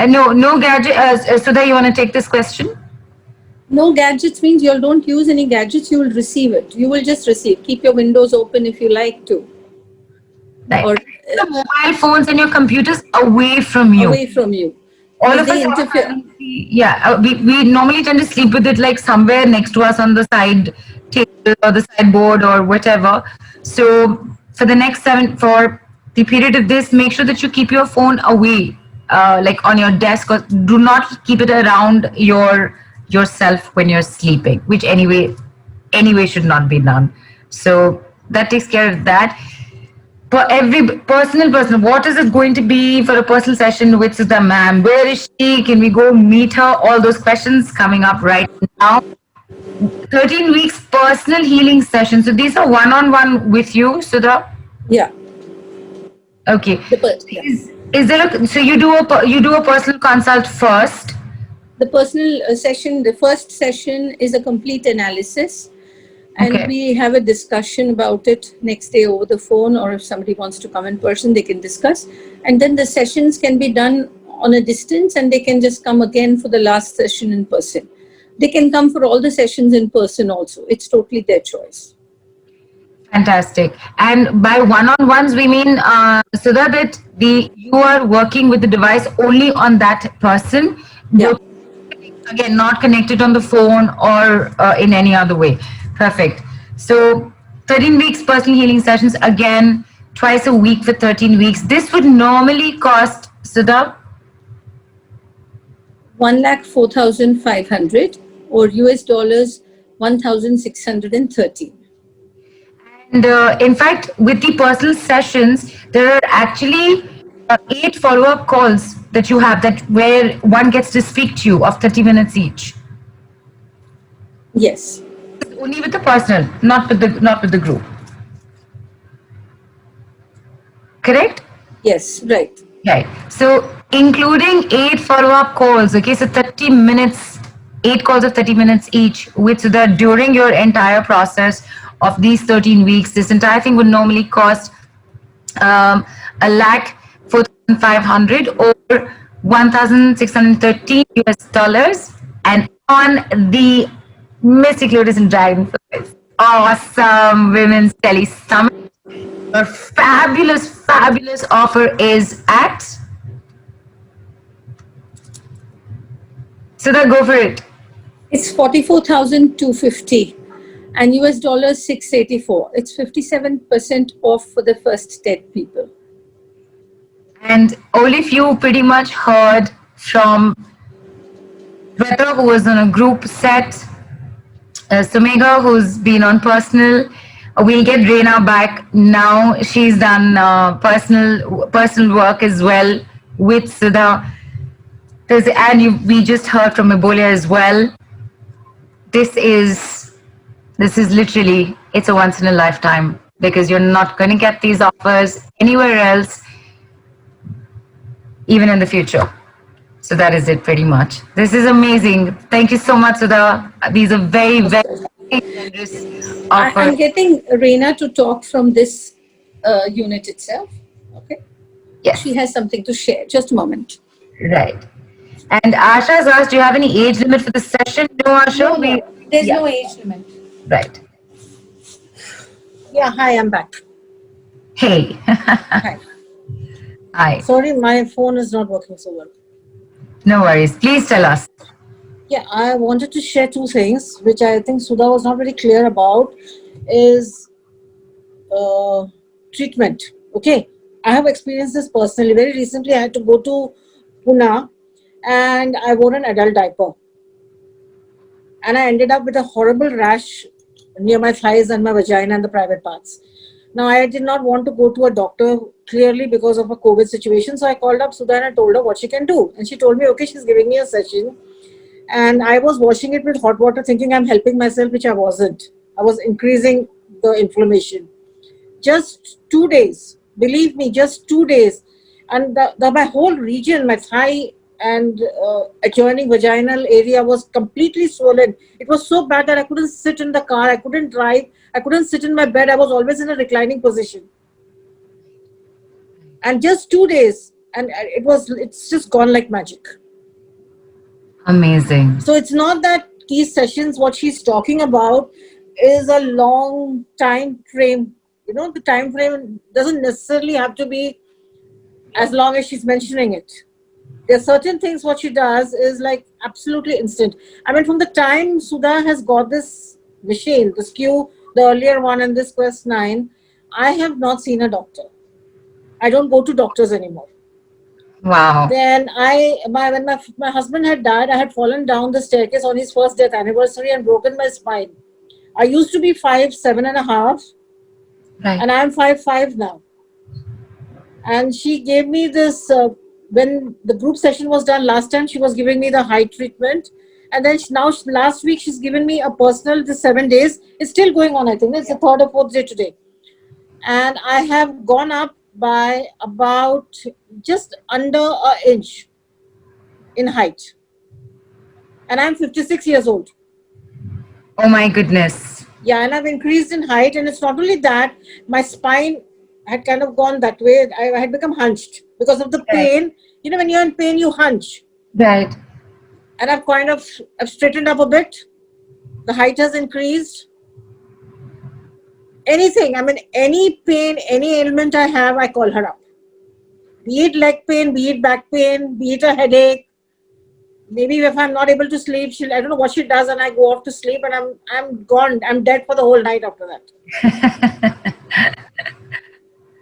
No gadget. Sudha, you want to take this question? No gadgets means you don't use any gadgets, you will receive it. You will just receive. Keep your windows open if you like to. Right. Or The mobile phones and your computers away from you. away from you. All If of us they have a interfere. tendency, yeah, we normally tend to sleep with it like somewhere next to us on the side table or the sideboard or whatever. So for the next for the period of this, make sure that you keep your phone away, like on your desk, or do not keep it around yourself when you're sleeping, which anyway should not be done. So that takes care of that. For every personal, what is it going to be for a personal session with Sudha ma'am? Where is she? Can we go meet her? All those questions coming up right now. 13 weeks personal healing session. So these are one-on-one with you, Sudha. Yeah. Okay. Yeah. Is there so you do a personal consult first? The personal session, the first session is a complete analysis. And Okay. we have a discussion about it next day over the phone, or if somebody wants to come in person, they can discuss. And then the sessions can be done on a distance, and they can just come again for the last session in person. They can come for all the sessions in person also. It's totally their choice. Fantastic. And by one-on-ones, we mean so that you are working with the device only on that person. Yeah. Again, not connected on the phone or in any other way. Perfect. So 13 weeks personal healing sessions, again, twice a week for 13 weeks. This would normally cost, Sudha? 1,04,500 or US dollars 1,613. And in fact, with the personal sessions, there are actually 8 follow-up calls that you have that where one gets to speak to you of 30 minutes each. Yes. Only with the personal, not with the group. Correct? Yes, right. Right. So including 8 follow-up calls, okay, so 30 minutes, 8 calls of 30 minutes each, which that during your entire process of these 13 weeks, this entire thing would normally cost a lakh 4,500 or 1,613 US dollars. And on the Mystic Lotus and Dragonflies Awesome Women's Tele Summit, a fabulous offer is at. So go for it. It's 44,250 and US dollars 684. It's 57% off for the first 10 people. And all of you pretty much heard from Shweta, who was on a group set, Sumega, who's been on personal. We'll get Reena back now. She's done personal work as well with Sudha. And we just heard from Ebola as well. This is literally, it's a once in a lifetime, because you're not going to get these offers anywhere else, even in the future. So that is it pretty much. This is amazing. Thank you so much, Sudha. These are very generous offers. I'm getting Reena to talk from this unit itself. Okay. Yes. She has something to share. Just a moment. Right. And Asha has asked, do you have any age limit for the session? No, Asha? No, there's no age limit. Right. Yeah, hi, I'm back. Hey. Hi. Hi. Sorry, my phone is not working so well. No worries. Please tell us. Yeah, I wanted to share two things, which I think Sudha was not very clear about, is treatment. Okay, I have experienced this personally. Very recently, I had to go to Pune and I wore an adult diaper. And I ended up with a horrible rash near my thighs and my vagina and the private parts. Now, I did not want to go to a doctor clearly because of a COVID situation. So I called up Sudha and I told her what she can do. And she told me, okay, she's giving me a session. And I was washing it with hot water thinking I'm helping myself, which I wasn't. I was increasing the inflammation. Just 2 days, believe me, just 2 days. And my whole region, my thigh and adjoining vaginal area was completely swollen. It was so bad that I couldn't sit in the car, I couldn't drive, I couldn't sit in my bed. I was always in a reclining position. And just 2 days, and it's just gone like magic. Amazing. So it's not that these sessions, what she's talking about is a long time frame. You know, the time frame doesn't necessarily have to be as long as she's mentioning it. There are certain things what she does is like absolutely instant. I mean, from the time Sudha has got this machine, the SKU, the earlier one and this Quest 9, I have not seen a doctor. I don't go to doctors anymore. Wow. Then when my husband had died, I had fallen down the staircase on his first death anniversary and broken my spine. I used to be 5'7.5", Right. and I'm 5'5" now. And she gave me this, when the group session was done last time, she was giving me the height treatment. And then last week, she's given me a personal, the 7 days. It's still going on, I think. It's the third or fourth day today. And I have gone up by about just under an inch in height. And I'm 56 years old. Oh my goodness. Yeah, and I've increased in height. And it's not only that, my spine had kind of gone that way. I had become hunched because of the pain. You know, when you're in pain, you hunch. Right. And I've straightened up a bit. The height has increased. Anything, I mean, any pain, any ailment I have, I call her up. Be it leg pain, be it back pain, be it a headache. Maybe if I'm not able to sleep, I don't know what she does, and I go off to sleep, and I'm gone. I'm dead for the whole night after that.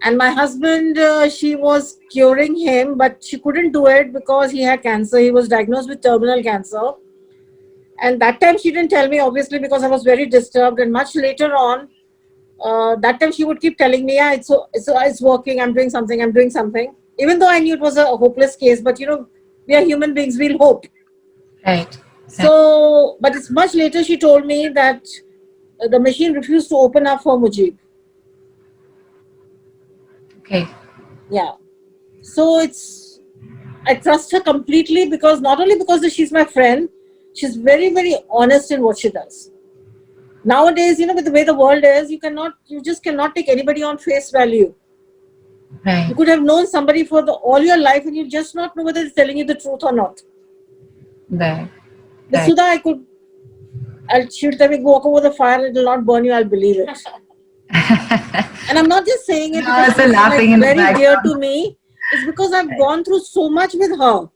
And my husband, she was curing him, but she couldn't do it because he had cancer. He was diagnosed with terminal cancer. And that time she didn't tell me, obviously, because I was very disturbed. And much later on, that time she would keep telling me, yeah, it's working, I'm doing something. Even though I knew it was a hopeless case, but you know, we are human beings, we'll hope. Right. So, but it's much later she told me that the machine refused to open up for Mujib. Okay. Yeah. So I trust her completely because not only because she's my friend, she's very, very honest in what she does. Nowadays, you know, with the way the world is, you just cannot take anybody on face value. Right. You could have known somebody for all your life and you just not know whether it's telling you the truth or not. Right. With Sudha, she'll tell me, walk over the fire, it will not burn you, I'll believe it. And I'm not just saying it because she's like very dear to me. It's because I've gone through so much with her.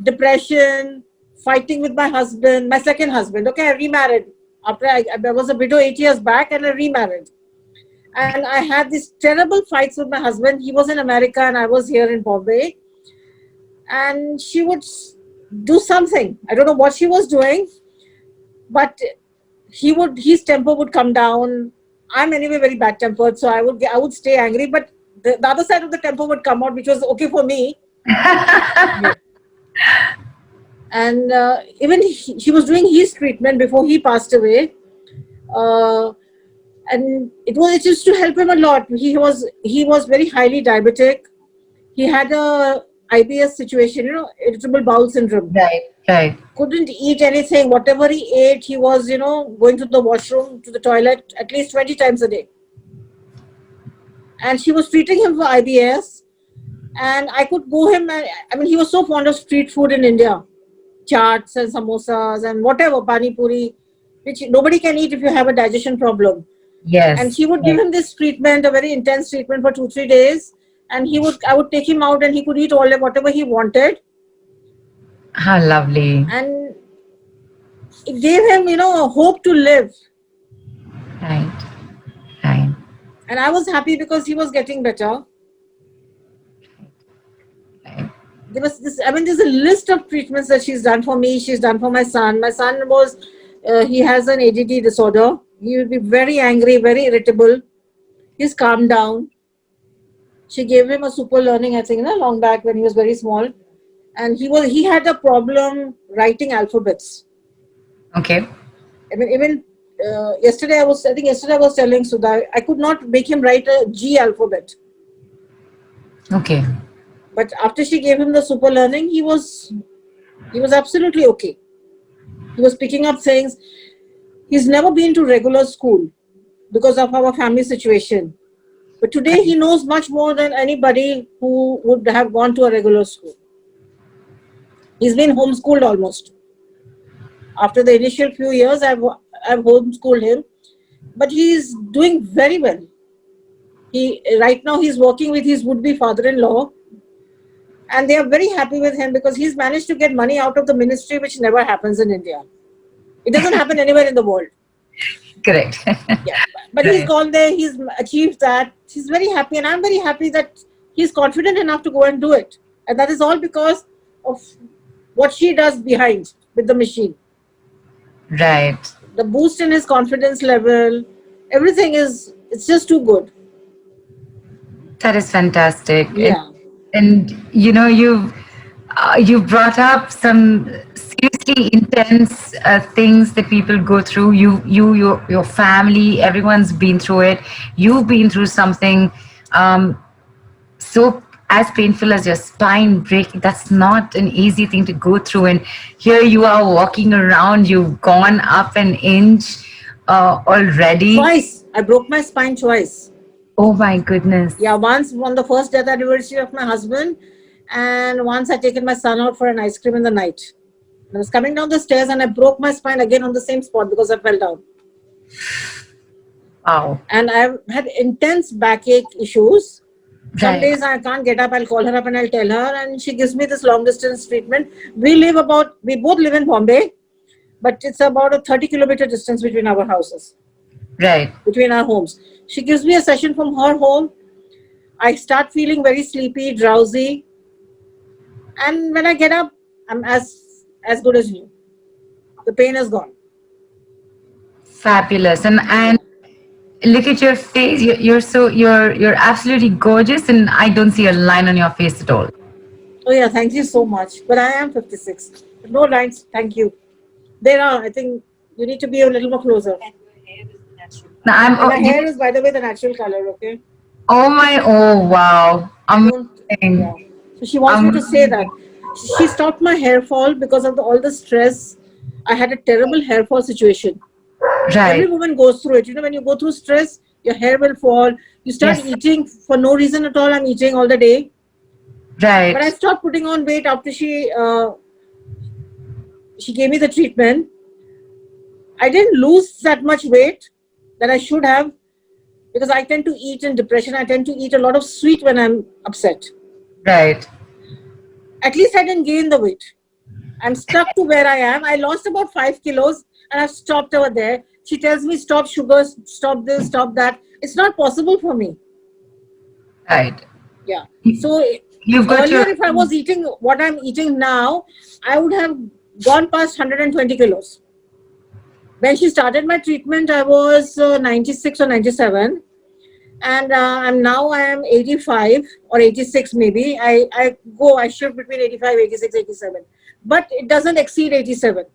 Depression, fighting with my husband, my second husband. Okay, I remarried. After I was a widow 8 years back and I remarried. And I had these terrible fights with my husband. He was in America and I was here in Bombay. And she would do something. I don't know what she was doing, but his temper would come down. I'm anyway very bad tempered, so I would stay angry, but the other side of the temper would come out, which was okay for me. And even she was doing his treatment before he passed away, and it used to help him a lot. He was very highly diabetic. He had a IBS situation, you know, irritable bowel syndrome. Right. Couldn't eat anything. Whatever he ate, he was, you know, going to the washroom, to the toilet at least 20 times a day. And she was treating him for IBS. And I could go him, I mean, he was so fond of street food in India. Chaats and samosas and whatever, pani puri, which nobody can eat if you have a digestion problem. Yes. And she would give him this treatment, a very intense treatment for 2-3 days. And I would take him out and he could eat whatever he wanted. How lovely. And it gave him, you know, hope to live. Right. And I was happy because he was getting better. Right. There's a list of treatments that she's done for me. She's done for my son. My son he has an ADD disorder. He would be very angry, very irritable. He's calmed down. She gave him a super learning, I think, long back when he was very small. And he had a problem writing alphabets. Okay. I mean, even yesterday I was telling Sudha, I could not make him write a G alphabet. Okay. But after she gave him the super learning, he was absolutely okay. He was picking up things. He's never been to regular school because of our family situation. But today he knows much more than anybody who would have gone to a regular school. He's been homeschooled almost. After the initial few years, I've homeschooled him, but he's doing very well. Right now he's working with his would-be father-in-law, and they are very happy with him because he's managed to get money out of the ministry, which never happens in India. It doesn't happen anywhere in the world. Correct. Yeah, but he's gone there, he's achieved that. He's very happy, and I'm very happy that he's confident enough to go and do it. And that is all because of what she does behind with the machine. Right. The boost in his confidence level, everything it's just too good. That is fantastic. Yeah. And you know, you've brought up some seriously intense things that people go through. Your family, everyone's been through it. You've been through something so as painful as your spine breaking. That's not an easy thing to go through. And here you are walking around. You've gone up an inch already. Twice. I broke my spine twice. Oh my goodness. Yeah, once on the first death anniversary of my husband, and once I taken my son out for an ice cream in the night. I was coming down the stairs and I broke my spine again on the same spot because I fell down. Wow. And I've had intense backache issues. Some Right. days I can't get up, I'll call her up and I'll tell her, and she gives me this long distance treatment. We both live in Bombay, but it's about a 30-kilometer distance between our houses. Right. Between our homes. She gives me a session from her home. I start feeling very sleepy, drowsy. And when I get up, I'm as good as new. The pain is gone. Fabulous. And look at your face. You're absolutely gorgeous, and I don't see a line on your face at all. Oh yeah, thank you so much. But I am 56. No lines, thank you. There are, I think you need to be a little more closer. Now My hair is, by the way, the natural color, okay? Oh wow. Amazing. Yeah. So she wants me to say that. She stopped my hair fall because of all the stress. I had a terrible hair fall situation. Every Right. woman goes through it. You know, when you go through stress, your hair will fall. You start Yes. eating for no reason at all. I'm eating all the day. Right. But I stopped putting on weight after she gave me the treatment. I didn't lose that much weight that I should have because I tend to eat in depression. I tend to eat a lot of sweet when I'm upset. Right. At least I didn't gain the weight. I'm stuck to where I am. I lost about 5 kilos and I've stopped over there. She tells me stop sugars, stop this, stop that. It's not possible for me. Right. Yeah. So You've got earlier, your if I was eating what I'm eating now, I would have gone past 120 kilos. When she started my treatment, I was 96 or 97. And I am 85 or 86 maybe. I shift between 85, 86, 87. But it doesn't exceed 87.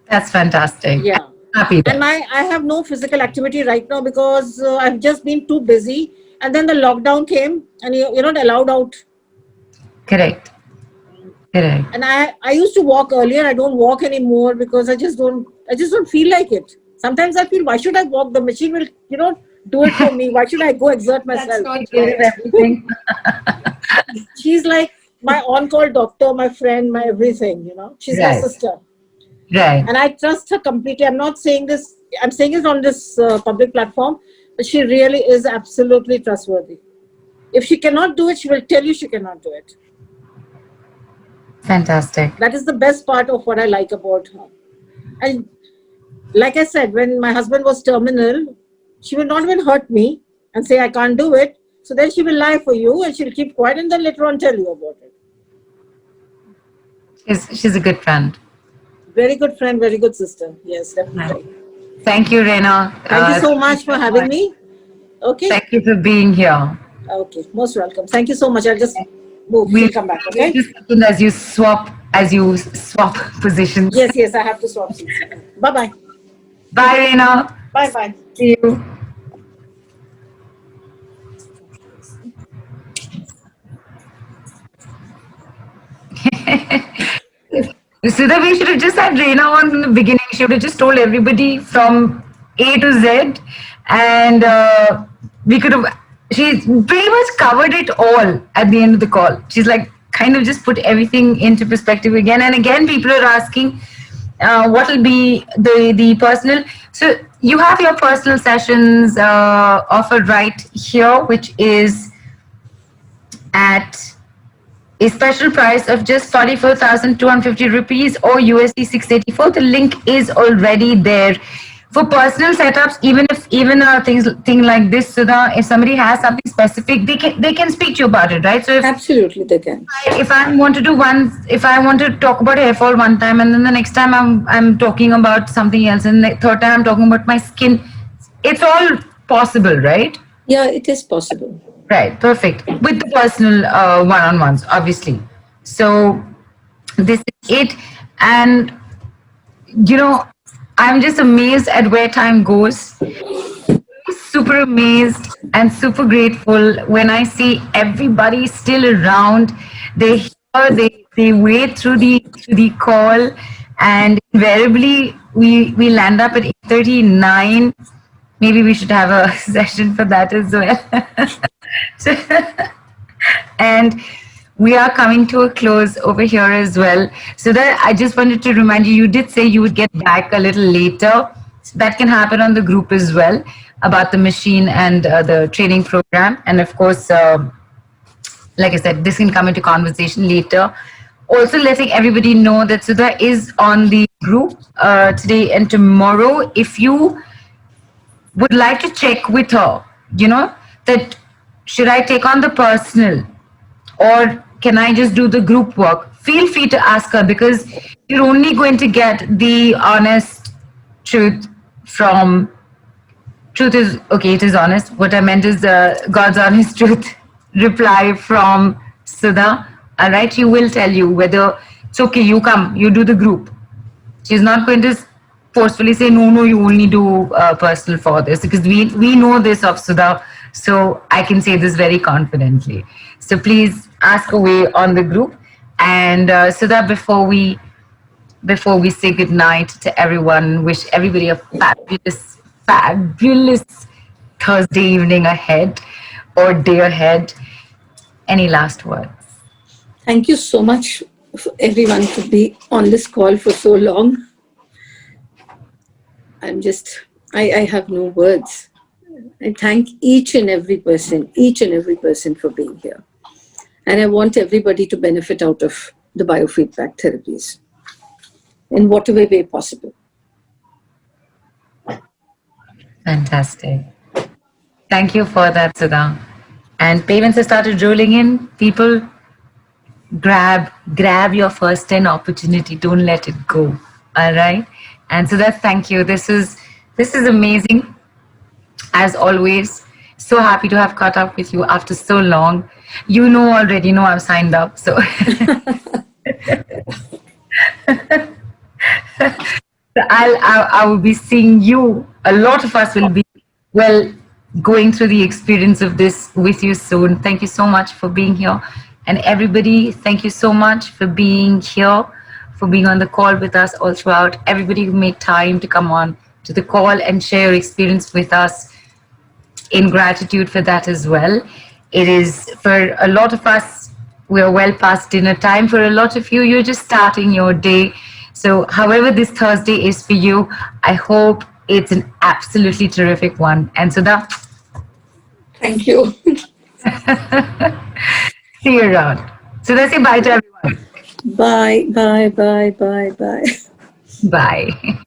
That's fantastic. Yeah. Happy. And I have no physical activity right now because I've just been too busy. And then the lockdown came and you're not allowed out. Correct. Correct. And I used to walk earlier. I don't walk anymore because I just don't feel like it. Sometimes I feel, why should I walk? The machine will, do it for me. Why should I go exert myself? Everything. She's like my on-call doctor, my friend, my everything, She's my Right. sister. Right. And I trust her completely. I'm not saying this, I'm saying it on this public platform, but she really is absolutely trustworthy. If she cannot do it, she will tell you she cannot do it. Fantastic. That is the best part of what I like about her. And like I said, when my husband was terminal, she will not even hurt me and say, I can't do it. So then she will lie for you and she'll keep quiet and then later on tell you about it. She's a good friend. Very good friend, very good sister. Yes, definitely. Thank you, Reena. Thank you so much for having me. Okay. Thank you for being here. Okay, most welcome. Thank you so much. I'll just move. We'll come back, okay? Just as you swap positions. Yes, I have to swap seats. Bye-bye. Bye, Reena. Bye-bye. See you. Sudha, we should have just had Reena on from the beginning. She would have just told everybody from A to Z, and we could have. She's pretty much covered it all at the end of the call. She's like kind of just put everything into perspective again and again. People are asking, what will be the personal. So you have your personal sessions offered right here, which is at a special price of just 44,250 rupees or USD 684. The link is already there. For personal setups, even thing like this, Sudha, if somebody has something specific, they can speak to you about it, right? So Absolutely, they can. if I want to do if I want to talk about hair fall one time, and then the next time I'm talking about something else, and the third time I'm talking about my skin, it's all possible, right? Yeah, it is possible. Right, perfect. With the personal one-on-ones, obviously. So this is it, and I'm just amazed at where time goes. Super amazed and super grateful when I see everybody still around. They hear, they wait through the call, and invariably we land up at 8:39. Maybe we should have a session for that as well. So, and we are coming to a close over here as well. So that I just wanted to remind you, you did say you would get back a little later. So that can happen on the group as well about the machine and the training program. And of course, like I said, this can come into conversation later. Also letting everybody know that Sudha is on the group today and tomorrow. If you would like to check with her, that should I take on the personal or can I just do the group work? Feel free to ask her, because you're only going to get the honest truth from truth is okay, it is honest. What I meant is God's honest truth reply from Sudha. All right, she will tell you whether it's okay, you come, you do the group. She's not going to forcefully say, no, you only do personal for this, because we know this of Sudha. So I can say this very confidently. So please ask away on the group. And Sudha, before we say goodnight to everyone, wish everybody a fabulous Thursday evening ahead or day ahead. Any last words? Thank you so much, everyone, to be on this call for so long. I have no words. I thank each and every person for being here. And I want everybody to benefit out of the biofeedback therapies in whatever way possible. Fantastic. Thank you for that, Sudha. And payments have started rolling in. People, grab your first 10 opportunity. Don't let it go. All right. And Sudha, thank you. This is amazing. As always, so happy to have caught up with you after so long. Already know I've signed up. So I will be seeing you. A lot of us will be, going through the experience of this with you soon. Thank you so much for being here. And everybody, thank you so much for being here, for being on the call with us all throughout. Everybody who made time to come on to the call and share your experience with us, in gratitude for that as well. It is, for a lot of us, we are well past dinner time. For a lot of you, you're just starting your day. So however this Thursday is for you, I hope it's an absolutely terrific one. And Sudha, thank you. see you around. Sudha, say bye to everyone. Bye. Bye.